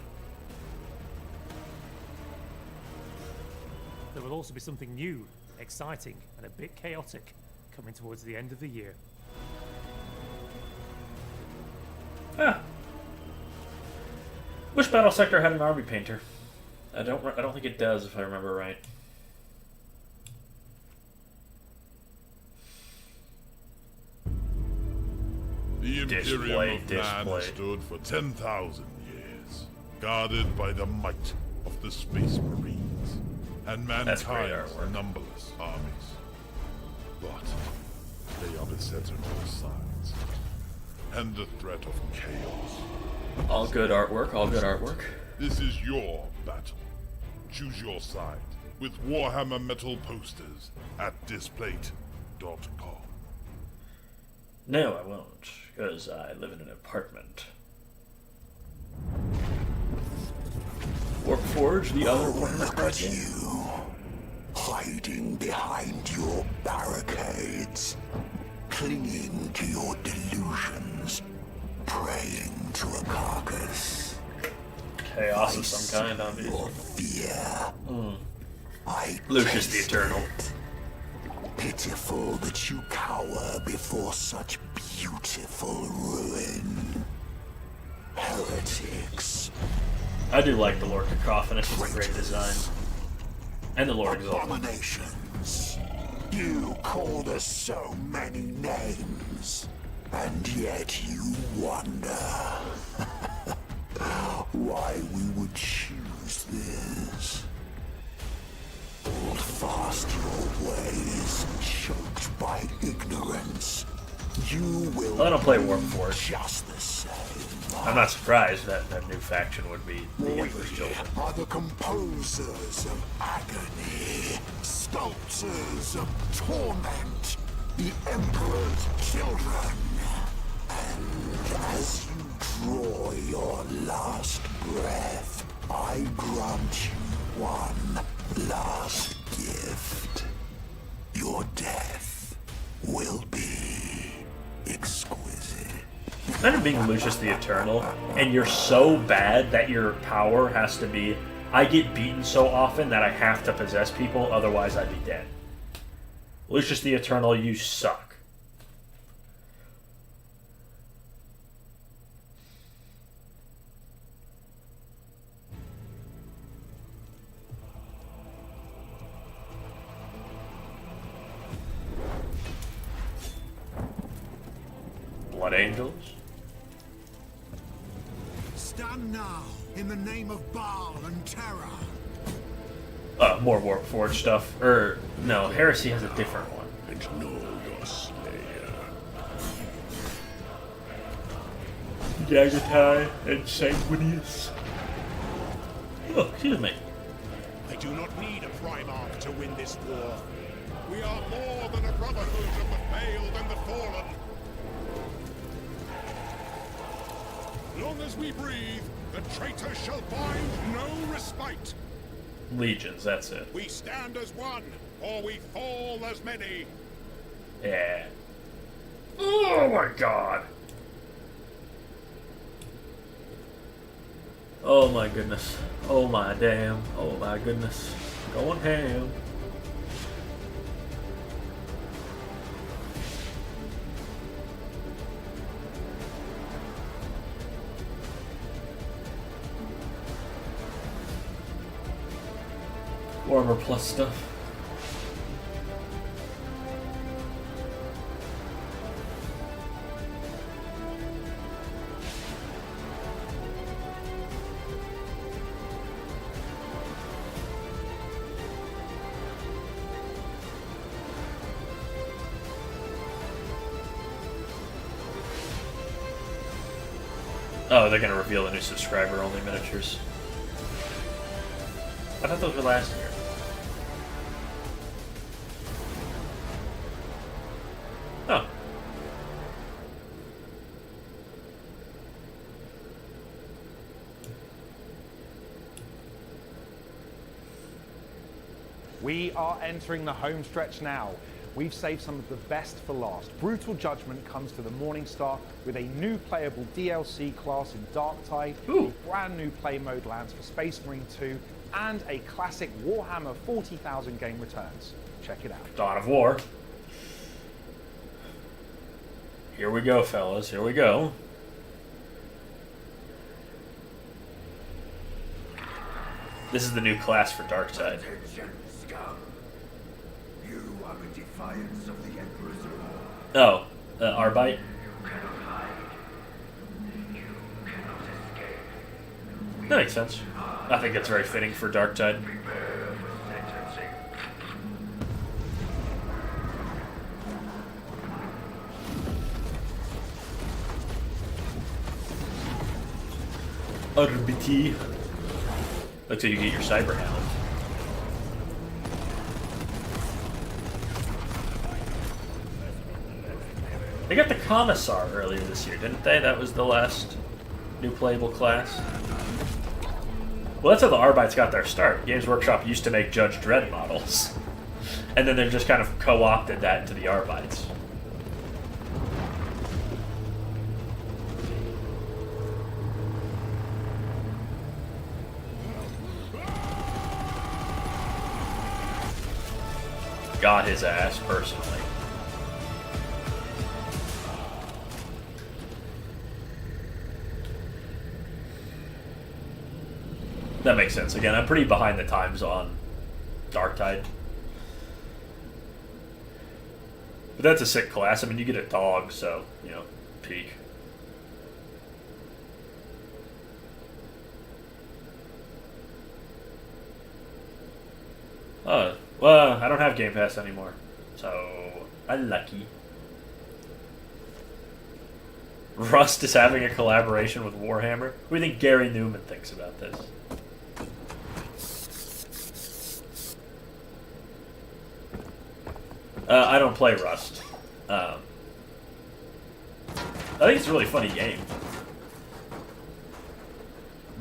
There will also be something new, exciting, and a bit chaotic coming towards the end of the year. Ah. Wish Battle Sector had an army painter. I don't think it does, if I remember right. The Display, Imperium of Man display. stood for 10,000 years, guarded by the might of the Space Marines and That's great mankind's artwork. numberless armies. But they are beset on all sides, and the threat of chaos. All good artwork, all good artwork. This is your battle. Choose your side with Warhammer metal posters at displate.com. No, I won't, because I live in an apartment. Warpforge, the other Warhammer card game. Hiding behind your barricades, clinging to your delusions, praying to a carcass. Chaos of some kind, obviously. Your fear. I Lucius the taste Eternal. it. Pitiful that you cower before such beautiful ruin. Heretics. I do like the Lord Cacophonus. It's a great design. And the Lord Exalted. Abominations. You called us so many names, and yet you wonder why we would choose this. Hold fast your ways, choked by ignorance. You will. Well, I don't play Warp Force. Just the same. I'm not surprised that that new faction would be the Emperor's Children. Are the composers of agony, sculptors of torment, the Emperor's children. And as you draw your last breath, I grant you one last gift. Your death will be exquisite. Imagine being Lucius the Eternal, and you're so bad that your power has to be, I get beaten so often that I have to possess people, otherwise I'd be dead. Lucius the Eternal, you suck. Blood Angels? Stand now in the name of Baal and terror. More Warp Forge stuff. No, Heresy has a different one. And know your slayer. Jagatai and Sanguinius. Oh, excuse me. I do not need a Primarch to win this war. We are more than a brotherhood of the failed and the fallen. Long as we breathe, the traitors shall find no respite. Legions, that's it. We stand as one, or we fall as many. Yeah. Oh my god. Oh my goodness. Oh my damn. Oh my goodness. Going ham. Warhammer Plus stuff. Oh, they're gonna reveal the new subscriber-only miniatures. I thought those were last year. Oh. We are entering the home stretch now. We've saved some of the best for last. Brutal Judgment comes to the Morningstar with a new playable DLC class in Darktide, a brand new play mode lands for Space Marine 2, and a classic Warhammer 40,000 game returns. Check it out. Dawn of War. Here we go, fellas. Here we go. This is the new class for Darktide. Oh, Arbite? That makes sense. I think that's very fitting for Darktide. Arbite. Looks like you get your Cyber Hound. They got the Commissar earlier this year, didn't they? That was the last new playable class. Well, that's how the Arbites got their start. Games Workshop used to make Judge Dredd models. And then they just kind of co-opted that into the Arbites. got his ass personally. That makes sense. Again, I'm pretty behind the times on Darktide. But that's a sick class. I mean, you get a dog, so, you know, peak. Oh, well, I don't have Game Pass anymore, so I'm lucky. Rust is having a collaboration with Warhammer. What do you think Gary Newman thinks about this? I don't play Rust. I think it's a really funny game.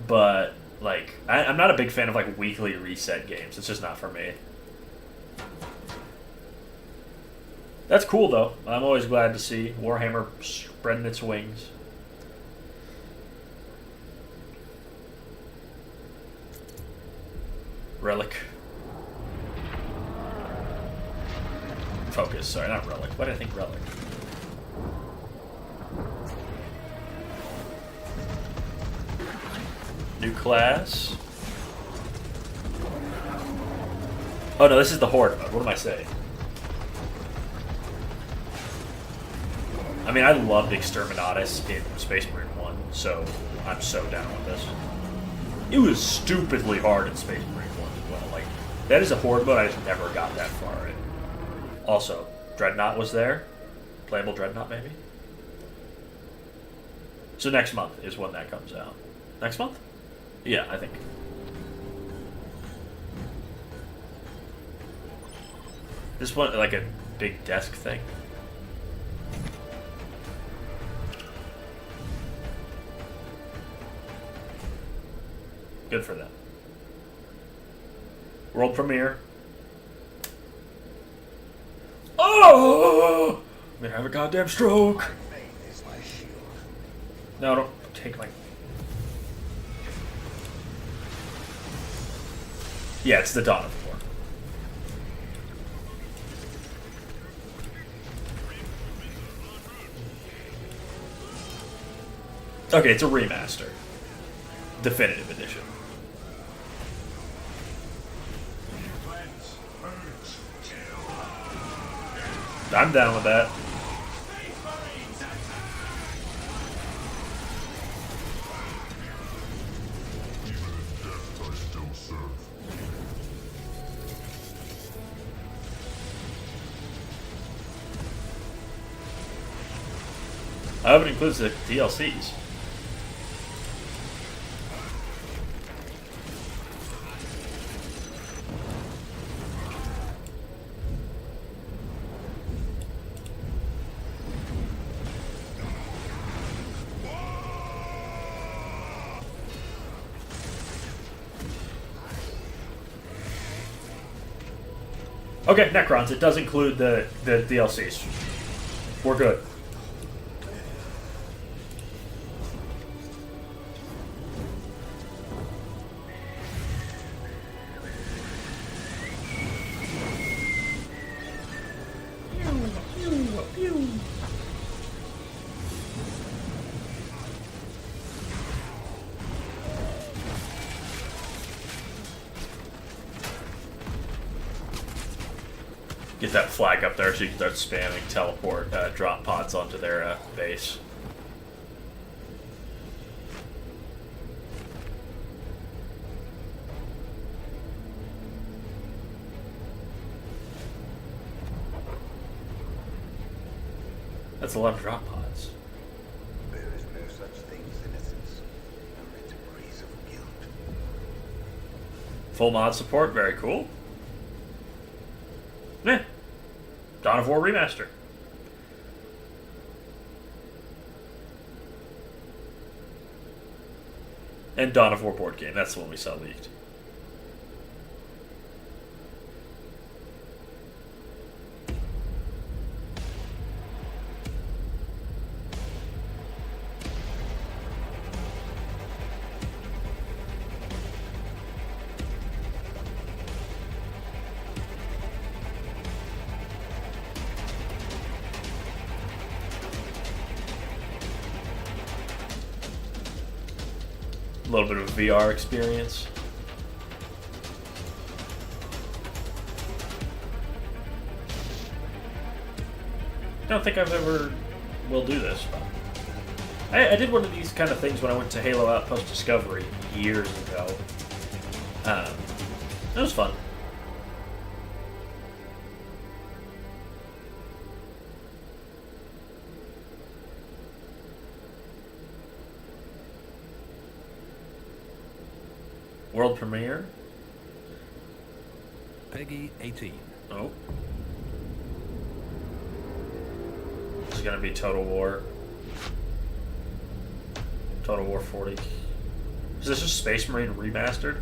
But, like, I'm not a big fan of, like, weekly reset games. It's just not for me. That's cool, though. I'm always glad to see Warhammer spreading its wings. Relic. Focus. Sorry, not Relic. Why did I think Relic? New class. Oh no, this is the Horde mode. What am I saying? I mean, I loved Exterminatus in Space Marine 1, so I'm so down with this. It was stupidly hard in Space Marine 1 as well. Like, that is a Horde mode I just never got that far in. Also, Dreadnought was there. Playable Dreadnought, maybe? So next month is when that comes out. Next month? Yeah, I think. This one, like a big desk thing. Good for them. World premiere. Oh! I'm gonna have a goddamn stroke. No, don't take my... Yeah, it's the Dawn of War. Okay, it's a remaster. Definitive edition. I'm down with that. I hope it includes the DLCs. Okay, Necrons. It does include the DLCs. We're good. Get that flag up there so you can start spamming teleport drop pods onto their base. That's a lot of drop pods. There is no such thing as innocence, only degrees of guilt. Full mod support, very cool. Meh. Dawn of War Remaster. And Dawn of War board game. That's the one we saw leaked. A little bit of a VR experience. I don't think I've ever will do this. I did one of these kind of things when I went to Halo Outpost Discovery years ago. It was fun. World premiere? Peggy 18. Oh. This is gonna be Total War. Total War 40. Is this just Space Marine remastered?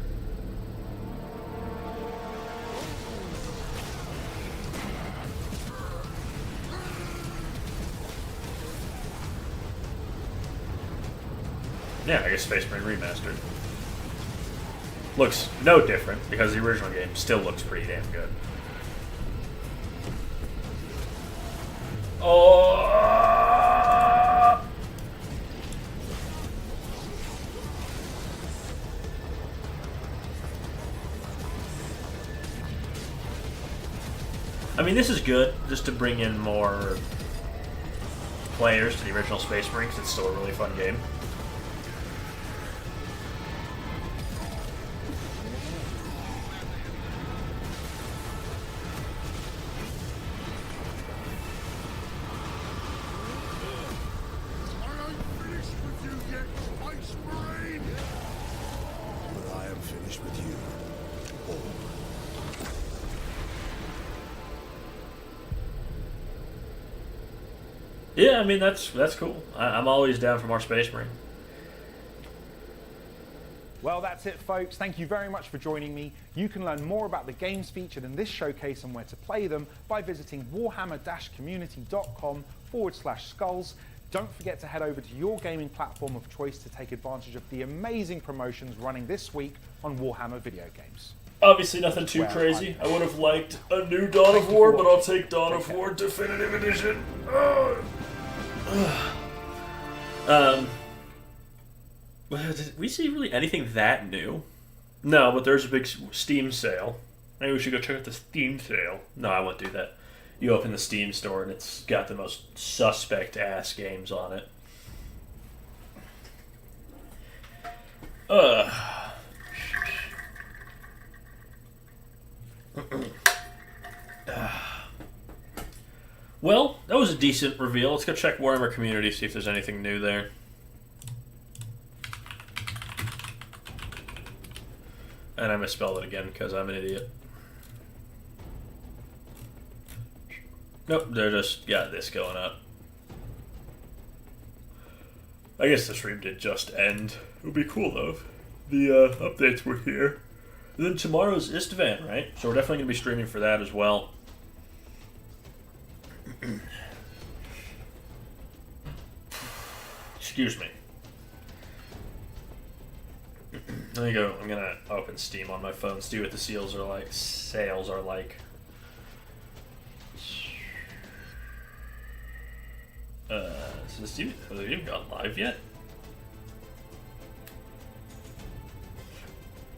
Yeah, I guess Space Marine remastered. Looks no different because the original game still looks pretty damn good. Oh! I mean, this is good just to bring in more players to the original Space Marine because it's still a really fun game. Yeah, I mean, that's cool. I'm always down for more Space Marine. Well, that's it, folks. Thank you very much for joining me. You can learn more about the games featured in this showcase and where to play them by visiting warhammer-community.com/skulls. Don't forget to head over to your gaming platform of choice to take advantage of the amazing promotions running this week on Warhammer video games. Obviously nothing too crazy. I would have liked a new Dawn of War, but I'll take Dawn of War Definitive Edition. Did we see really anything that new? No, but there's a big Steam sale. Maybe we should go check out the Steam sale. No, I won't do that. You open the Steam store and it's got the most suspect-ass games on it. Well, that was a decent reveal. Let's go check Warhammer Community, see if there's anything new there. And I misspelled it again because I'm an idiot. Nope, they're just got this going up. I guess the stream did just end. It would be cool though if the updates were here. And then tomorrow's Istvan, right? So we're definitely going to be streaming for that as well. Excuse me. There you go. I'm gonna open Steam on my phone, see what the sales are like. So has it even gone live yet?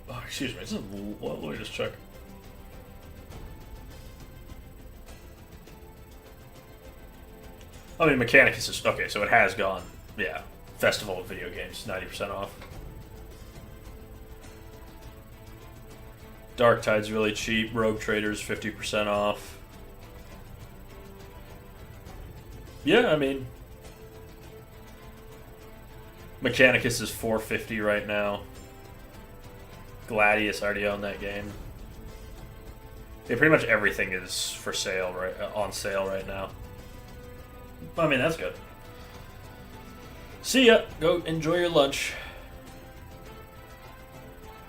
Oh, excuse me. Let me just check. I mean, Mechanicus is okay, so it has gone. Yeah, Festival of Video Games, 90% off. Dark Tide's really cheap. Rogue Trader's 50% off. Yeah, I mean, Mechanicus is $4.50 right now. Gladius, I already own that game. Yeah, pretty much everything is for sale on sale right now. I mean, that's good. See ya. Go enjoy your lunch.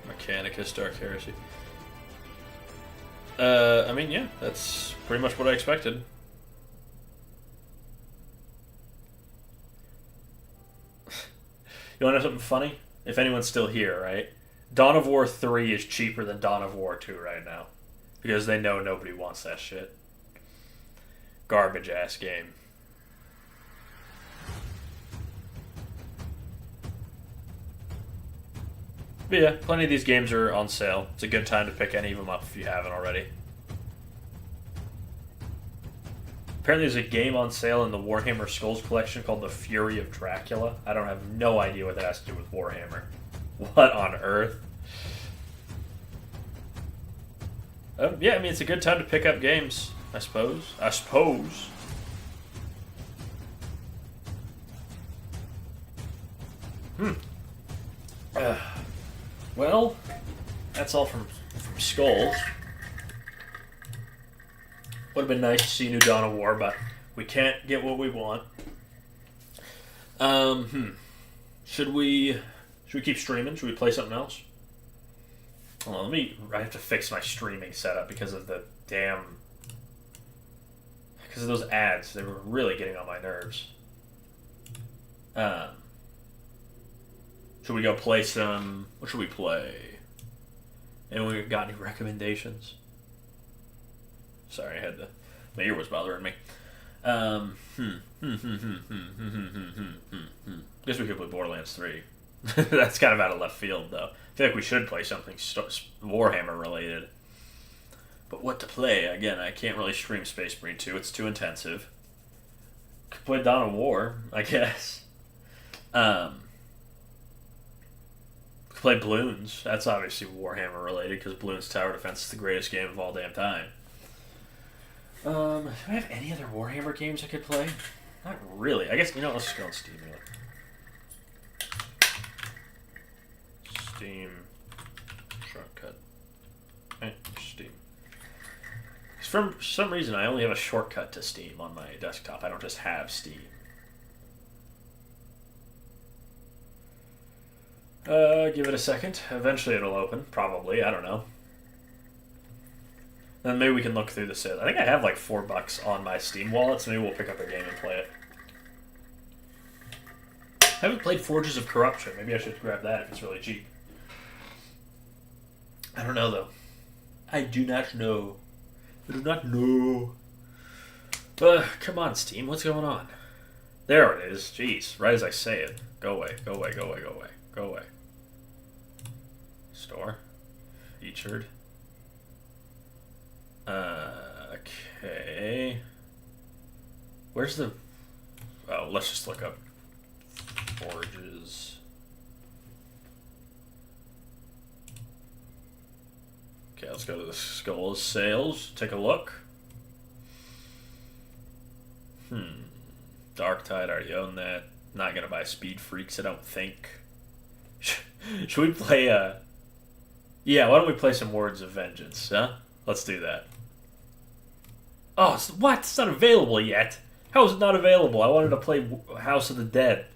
Mechanicus, Dark Heresy. I mean, yeah, that's pretty much what I expected. You want to know something funny? If anyone's still here, right? Dawn of War 3 is cheaper than Dawn of War 2 right now. Because they know nobody wants that shit. Garbage ass game. But yeah, plenty of these games are on sale. It's a good time to pick any of them up if you haven't already. Apparently there's a game on sale in the Warhammer Skulls collection called The Fury of Dracula. I don't have no idea what that has to do with Warhammer. What on earth? Yeah, I mean, it's a good time to pick up games, I suppose. Well, that's all from Skulls. Would have been nice to see new Dawn of War, but we can't get what we want. Should we keep streaming? Should we play something else? Hold on, I have to fix my streaming setup because of the because of those ads. They were really getting on my nerves. Should we go play some... What should we play? Anyone got any recommendations? Sorry, my ear was bothering me. Guess we could play Borderlands 3. That's kind of out of left field, though. I feel like we should play something Warhammer related. But what to play? Again, I can't really stream Space Marine 2. It's too intensive. Could play Dawn of War, I guess. Could play Bloons. That's obviously Warhammer related because Bloons Tower Defense is the greatest game of all damn time. Do I have any other Warhammer games I could play? Not really. I guess, let's just go on Steam. Steam shortcut. Steam. For some reason, I only have a shortcut to Steam on my desktop. I don't just have Steam. Give it a second. Eventually it'll open. Probably. I don't know. Then maybe we can look through the sale. I think I have like $4 on my Steam wallet, so maybe we'll pick up a game and play it. I haven't played Forges of Corruption. Maybe I should grab that if it's really cheap. I don't know, though. I do not know. Come on, Steam. What's going on? There it is. Jeez. Right as I say it. Go away. Store. Featured. Okay. Where's the... Oh, let's just look up Forges. Okay, let's go to the Skulls sales. Take a look. Dark Tide, already own that. Not gonna buy Speed Freaks, I don't think. Should we play, Yeah, why don't we play some Words of Vengeance, huh? Let's do that. Oh, what? It's not available yet. How is it not available? I wanted to play House of the Dead.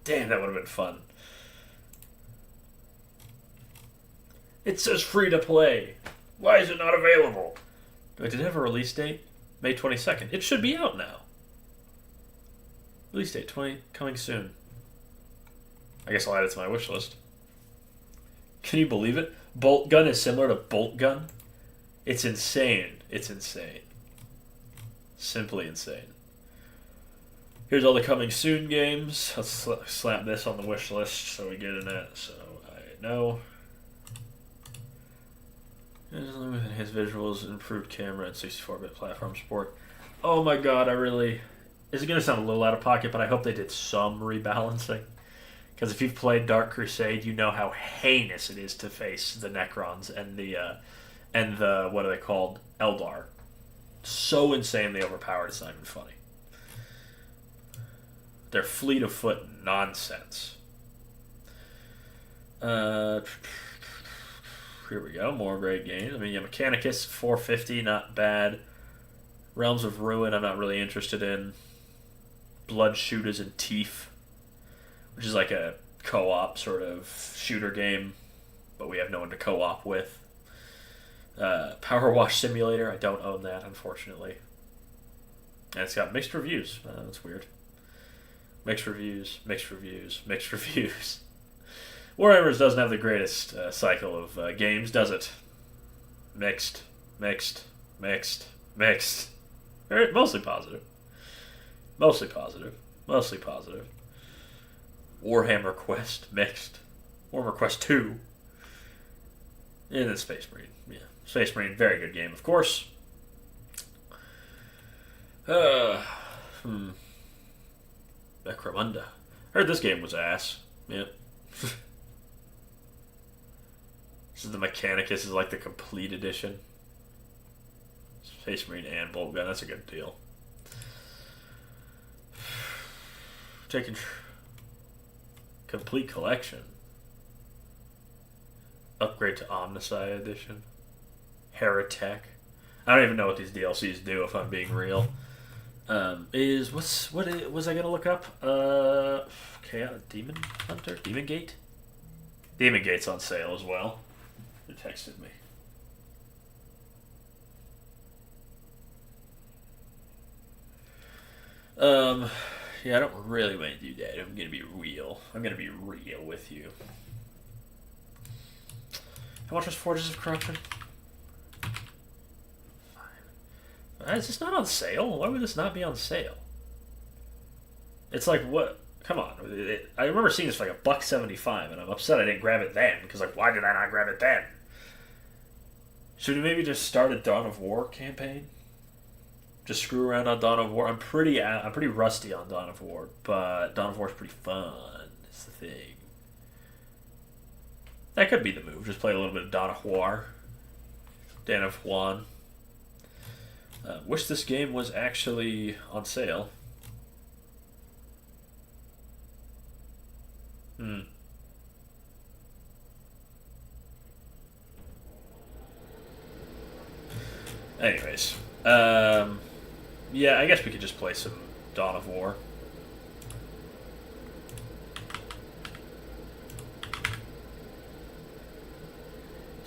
Damn, that would have been fun. It says free to play. Why is it not available? Wait, did it have a release date? May 22nd. It should be out now. Release date, coming soon. I guess I'll add it to my wish list. Can you believe it? Bolt Gun is similar to Bolt Gun. It's insane. It's insane. Simply insane. Here's all the coming soon games. Let's slap this on the wish list so we get in it. So I know. His visuals, improved camera, and 64-bit platform support. Oh my god, Is it going to sound a little out of pocket, but I hope they did some rebalancing. Because if you've played Dark Crusade, you know how heinous it is to face the Necrons and the what are they called? Eldar. So insanely overpowered, it's not even funny. Their fleet of foot nonsense. Here we go, more great games. I mean, yeah, Mechanicus, 450, not bad. Realms of Ruin, I'm not really interested in. Blood Shooters and Teeth, which is like a co-op sort of shooter game, but we have no one to co-op with. Power Wash Simulator, I don't own that, unfortunately. And it's got mixed reviews. That's weird. Mixed reviews. Warhammer doesn't have the greatest cycle of games, does it? Mixed. Very, mostly positive. Mostly positive. Warhammer Quest mixed. Warhammer Quest 2. And then Space Marine. Yeah. Space Marine, very good game, of course. Necromunda. Heard this game was ass. Yeah. This is the Mechanicus is like the complete edition. Space Marine and Bolt Gun, that's a good deal. Taking complete collection. Upgrade to Omnissiah edition. Heretic. I don't even know what these DLCs do if I'm being real. What was I gonna look up? Okay, Demon Hunter? Demon Gate? Demon Gate's on sale as well. They texted me. Yeah, I don't really want to do that. I'm gonna be real. I'm gonna be real with you. How much was Forges of Corruption? Is this not on sale? Why would this not be on sale? It's like, what? Come on. I remember seeing this for like $1.75, and I'm upset I didn't grab it then, because like, why did I not grab it then? Should we maybe just start a Dawn of War campaign? Just screw around on Dawn of War. I'm pretty rusty on Dawn of War, but Dawn of War is pretty fun. It's the thing. That could be the move. Just play a little bit of Dawn of War. Dan of Juan. Wish this game was actually on sale. Anyways, yeah, I guess we could just play some Dawn of War.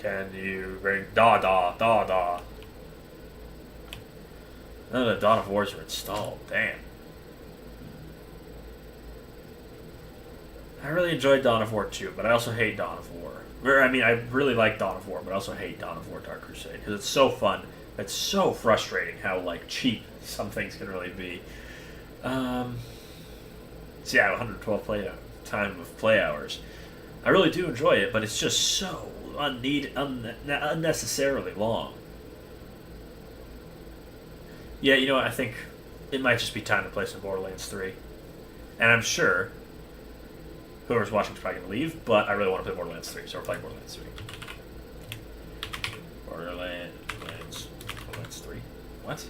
Can you bring da? None of the Dawn of Wars are installed. Damn. I really enjoyed Dawn of War 2, but I also hate Dawn of War. I mean, I really like Dawn of War, but I also hate Dawn of War Dark Crusade because it's so fun. It's so frustrating how like cheap some things can really be. So yeah, 112 time of play hours. I really do enjoy it, but it's just so unnecessarily long. Yeah, you know what? I think it might just be time to play some Borderlands 3. And I'm sure whoever's watching is probably going to leave, but I really want to play Borderlands 3, so we're playing Borderlands 3. Borderlands 3? What?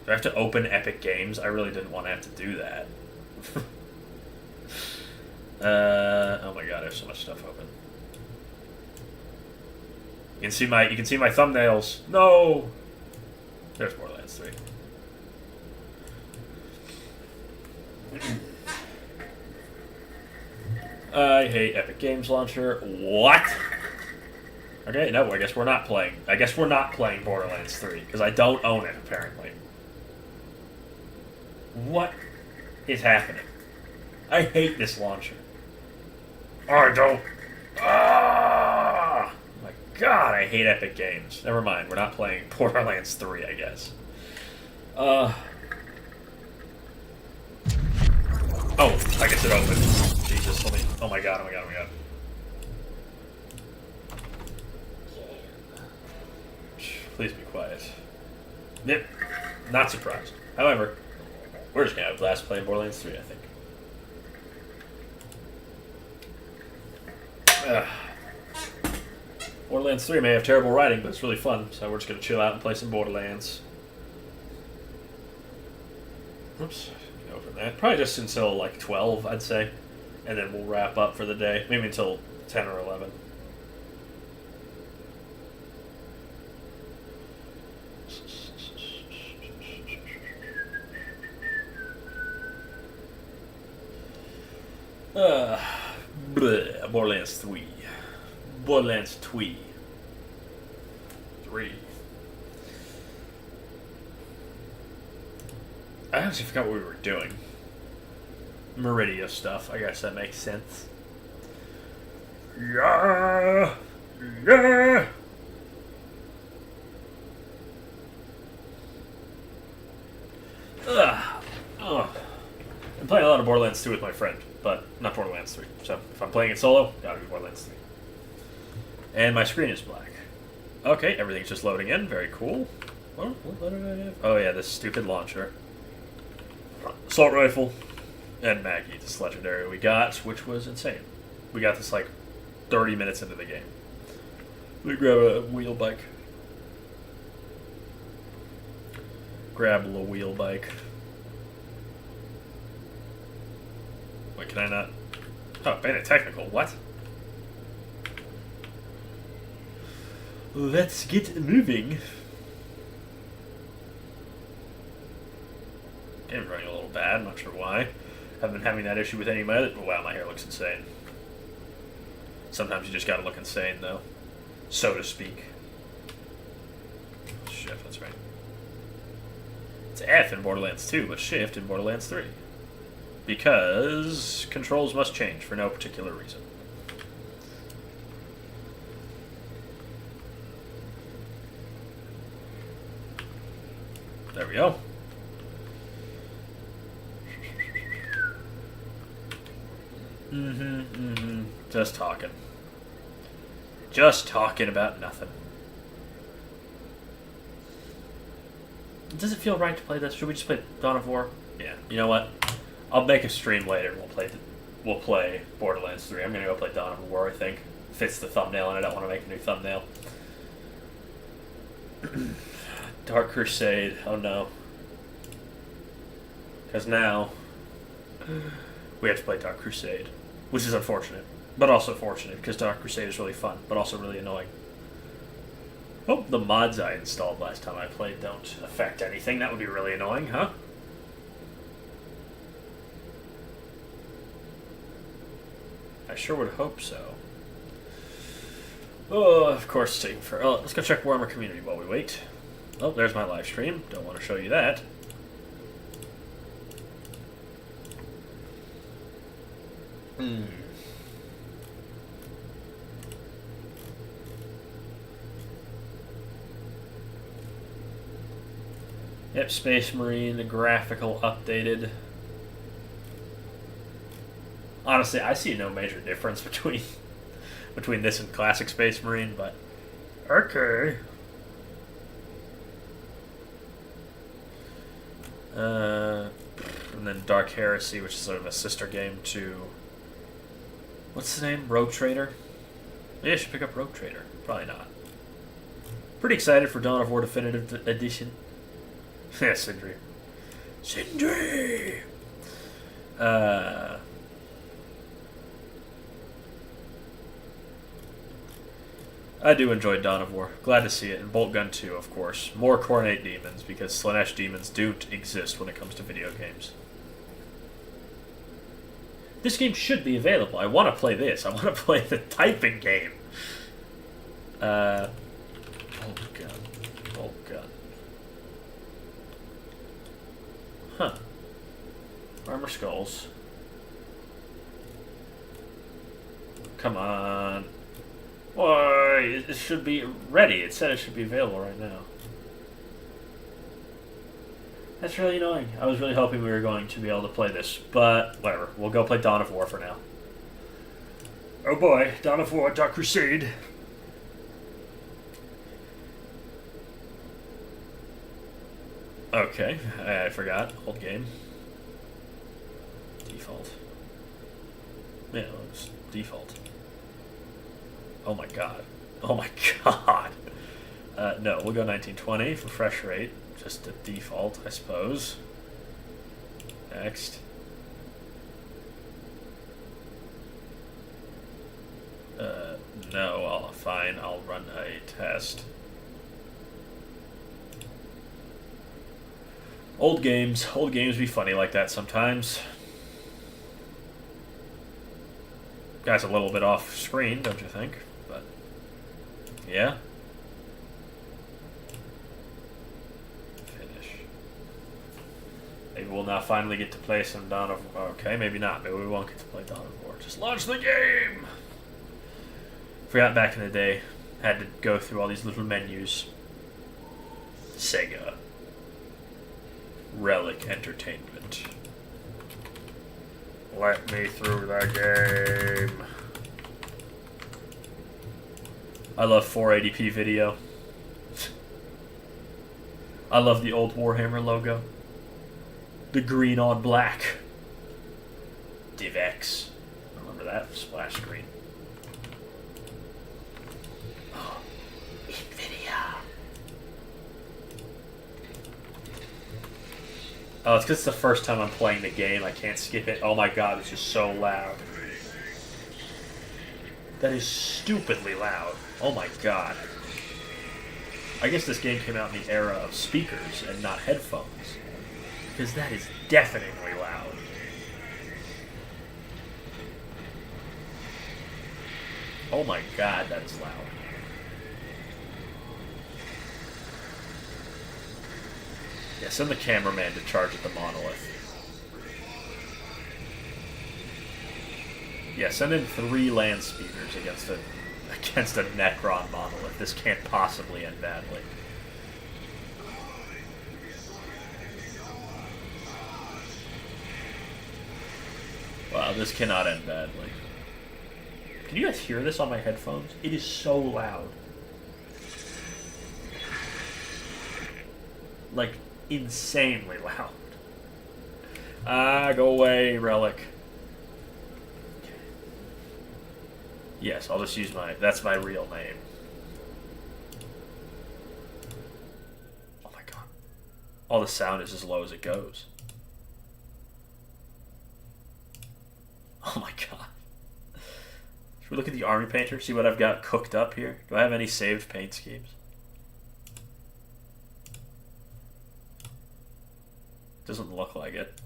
Do I have to open Epic Games? I really didn't want to have to do that. Oh my god, I have so much stuff open. You can see my thumbnails. No! There's Borderlands 3. I hate Epic Games Launcher. What? Okay, no, I guess we're not playing. I guess we're not playing Borderlands 3, because I don't own it, apparently. What is happening? I hate this launcher. Oh, I don't. Ah! My god, I hate Epic Games. Never mind, we're not playing Borderlands 3, I guess. Oh, I guess it opened. Jesus, let me. Oh my god, oh my god, oh my god. Please be quiet. Yep, not surprised. However, we're just gonna have a blast playing Borderlands 3, I think. Borderlands 3 may have terrible writing, but it's really fun, so we're just gonna chill out and play some Borderlands. Oops, open that. Probably just until like 12, I'd say, and then we'll wrap up for the day. Maybe until 10 or 11. Borderlands 3. Borderlands 3. I actually forgot what we were doing. Meridia stuff. I guess that makes sense. Yeah! Yeah! Oh, I'm playing a lot of Borderlands 2 with my friend, but not Borderlands 3. So if I'm playing it solo, gotta be Borderlands 3. And my screen is black. Okay, everything's just loading in. Very cool. What did I have? Oh yeah, this stupid launcher. Assault rifle. And Maggie, this legendary we got, which was insane. We got this like 30 minutes into the game. We grab a wheel bike. Grab a little wheel bike. Wait, can I not? Oh, Bandit Technical, what? Let's get moving. Game's running a little bad, I'm not sure why. Haven't been having that issue with any of my other. Wow, my hair looks insane. Sometimes you just gotta look insane, though. So to speak. Shift, that's right. It's F in Borderlands 2, but Shift in Borderlands 3. Because controls must change for no particular reason. There we go. Just talking. Just talking about nothing. Does it feel right to play this? Should we just play Dawn of War? Yeah. You know what? I'll make a stream later and we'll play Borderlands 3. I'm gonna go play Dawn of War, I think. Fits the thumbnail and I don't want to make a new thumbnail. Dark Crusade. Oh no. Because now we have to play Dark Crusade. Which is unfortunate. But also fortunate, because Dark Crusade is really fun, but also really annoying. Oh, the mods I installed last time I played don't affect anything. That would be really annoying, huh? I sure would hope so. Oh, of course, it's taking forever. Oh, let's go check Warhammer Community while we wait. Oh, there's my live stream. Don't want to show you that. Yep, Space Marine, the graphical updated. Honestly, I see no major difference between this and classic Space Marine, but okay. And then Dark Heresy, which is sort of a sister game to what's the name? Rogue Trader? Maybe I should pick up Rogue Trader. Probably not. Pretty excited for Dawn of War Definitive Edition. Yeah, Sindri. Sindri! I do enjoy Dawn of War. Glad to see it. And Bolt Gun 2, of course. More Coronate Demons, because Slanesh Demons don't exist when it comes to video games. This game should be available. I want to play this. I want to play the typing game. Bolt Gun. Bolt Gun. Huh. Armor Skulls. Come on. Boy, it should be ready. It said it should be available right now. That's really annoying. I was really hoping we were going to be able to play this, but whatever. We'll go play Dawn of War for now. Oh boy, Dawn of War, Dark Crusade. Okay, I forgot. Old game. Default. Yeah, it's default. Oh my god. Oh my god. No, we'll go 1920 for fresh rate. Just a default, I suppose. Next. No, fine. I'll run a test. Old games be funny like that sometimes. Guy's a little bit off screen, don't you think? But yeah. Finish. Maybe we'll now finally get to play some Dawn of War. Okay, maybe not. Maybe we won't get to play Dawn of War. Just launch the game! Forgot back in the day, had to go through all these little menus. Sega. Relic Entertainment. Let me through the game. I love 480p video. I love the old Warhammer logo. The green on black. DivX. Remember that? Splash screen. Oh, NVIDIA. Oh, it's because it's the first time I'm playing the game. I can't skip it. Oh my god, it's just so loud. That is stupidly loud. Oh my god. I guess this game came out in the era of speakers and not headphones. Because that is deafeningly loud. Oh my god, that is loud. Yeah, send the cameraman to charge at the monolith. Yeah, send in 3 land speeders against a Necron monolith. This can't possibly end badly. Wow, this cannot end badly. Can you guys hear this on my headphones? It is so loud. Like, insanely loud. Ah, go away, Relic. Yes, I'll just use that's my real name. Oh my god. All the sound is as low as it goes. Oh my god. Should we look at the army painter, see what I've got cooked up here? Do I have any saved paint schemes? Doesn't look like it.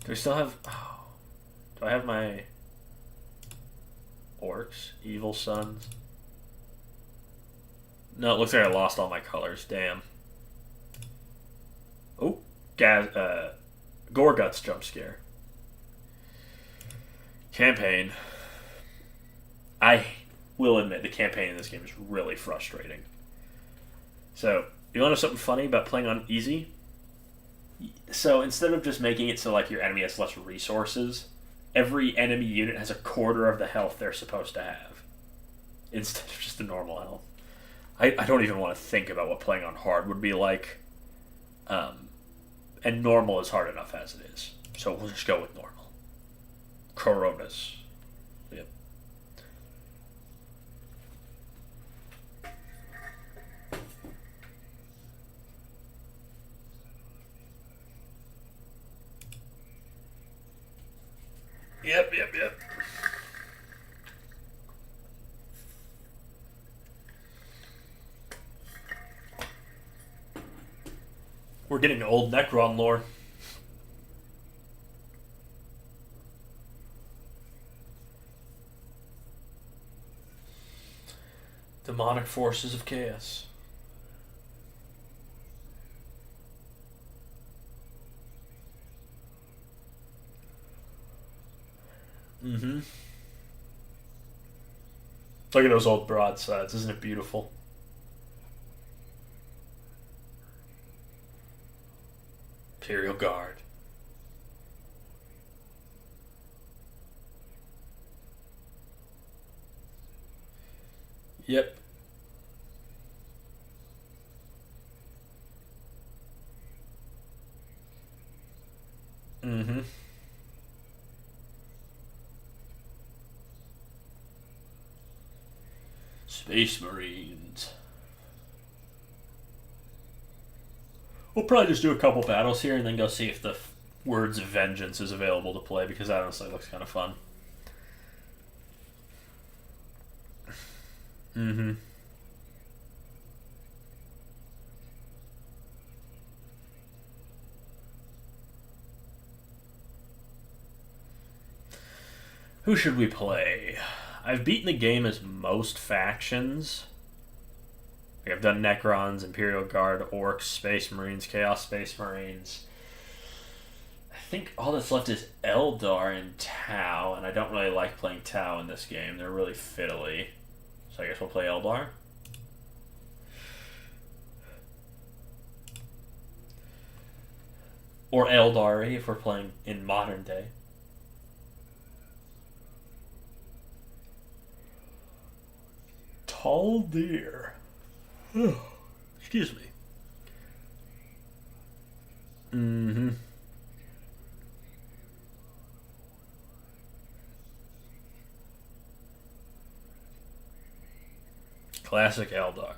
Do we still have... Oh, do I have my... Orcs? Evil Sons? No, it looks like I lost all my colors. Damn. Oh, Gore Guts jump scare. Campaign. I will admit the campaign in this game is really frustrating. So, you want to know something funny about playing on easy? So, instead of just making it so like your enemy has less resources, every enemy unit has a quarter of the health they're supposed to have. Instead of just the normal health. I don't even want to think about what playing on hard would be like. And normal is hard enough as it is. So we'll just go with normal. Coronas. Yep. Yep. We're getting old Necron lore. Demonic forces of chaos. Mm-hmm. Look at those old broadsides. Isn't it beautiful? Imperial Guard. Yep. Mm-hmm. Space Marines. We'll probably just do a couple battles here and then go see if the Words of Vengeance is available to play, because that honestly looks kind of fun. Mm-hmm. Who should we play? I've beaten the game as most factions. Like I've done Necrons, Imperial Guard, Orcs, Space Marines, Chaos Space Marines. I think all that's left is Eldar and Tau, and I don't really like playing Tau in this game. They're really fiddly. So I guess we'll play Eldar. Or Eldari if we're playing in modern day. Tall deer. Excuse me. Mm-hmm. Classic Eldar.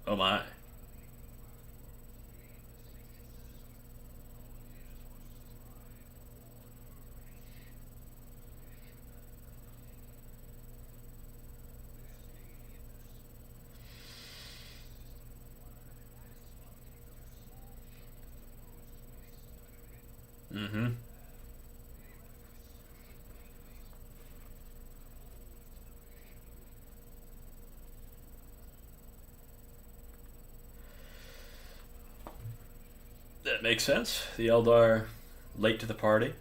Oh my. Mm-hmm. That makes sense. The Eldar late to the party.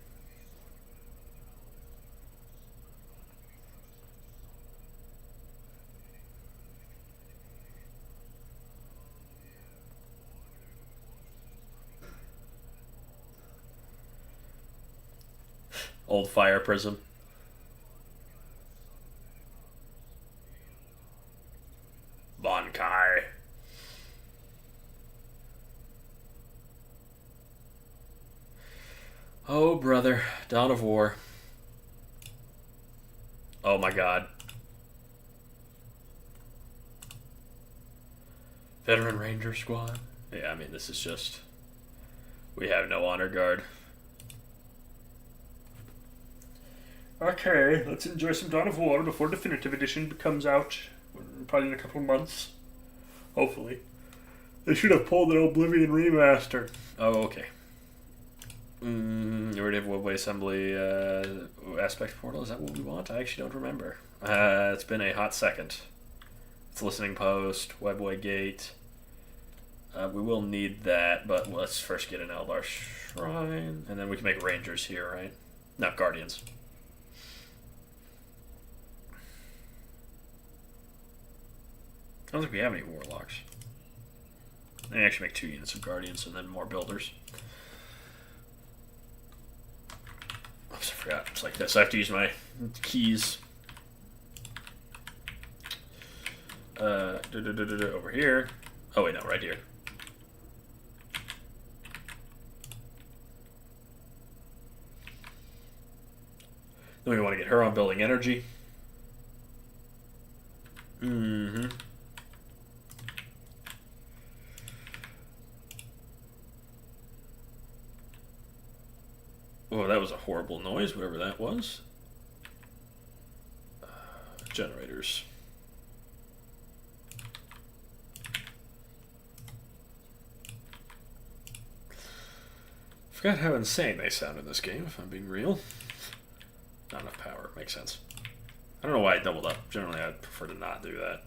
Old fire prism. Bonkai. Oh, brother. Dawn of War. Oh, my God. Veteran Ranger Squad. Yeah, I mean, this is just... We have no honor guard. Okay, let's enjoy some Dawn of War before Definitive Edition comes out. Probably in a couple of months. Hopefully. They should have pulled an Oblivion remaster. Oh, okay. Narrative Webway Assembly Aspect Portal. Is that what we want? I actually don't remember. It's been a hot second. It's Listening Post, Webway Gate. We will need that, but let's first get an Eldar Shrine, and then we can make Rangers here, right? No, Guardians. I don't think we have any Warlocks. I actually make 2 units of Guardians and then more Builders. Oops, I forgot. It's like this. I have to use my keys. Over here. Oh, wait, no, right here. Then we want to get her on building energy. Mm-hmm. Oh, that was a horrible noise, whatever that was. Generators. Forgot how insane they sound in this game, if I'm being real. Not enough power, makes sense. I don't know why I doubled up. Generally, I'd prefer to not do that.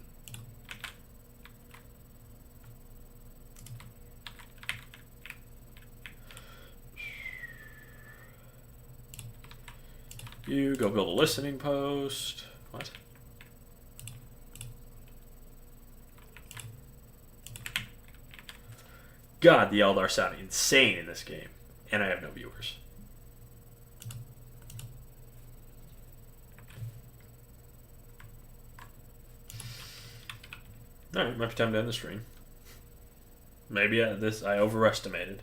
You go build a listening post. What? God, the Eldar sound insane in this game. And I have no viewers. Alright, might be time to end the stream. Maybe I overestimated.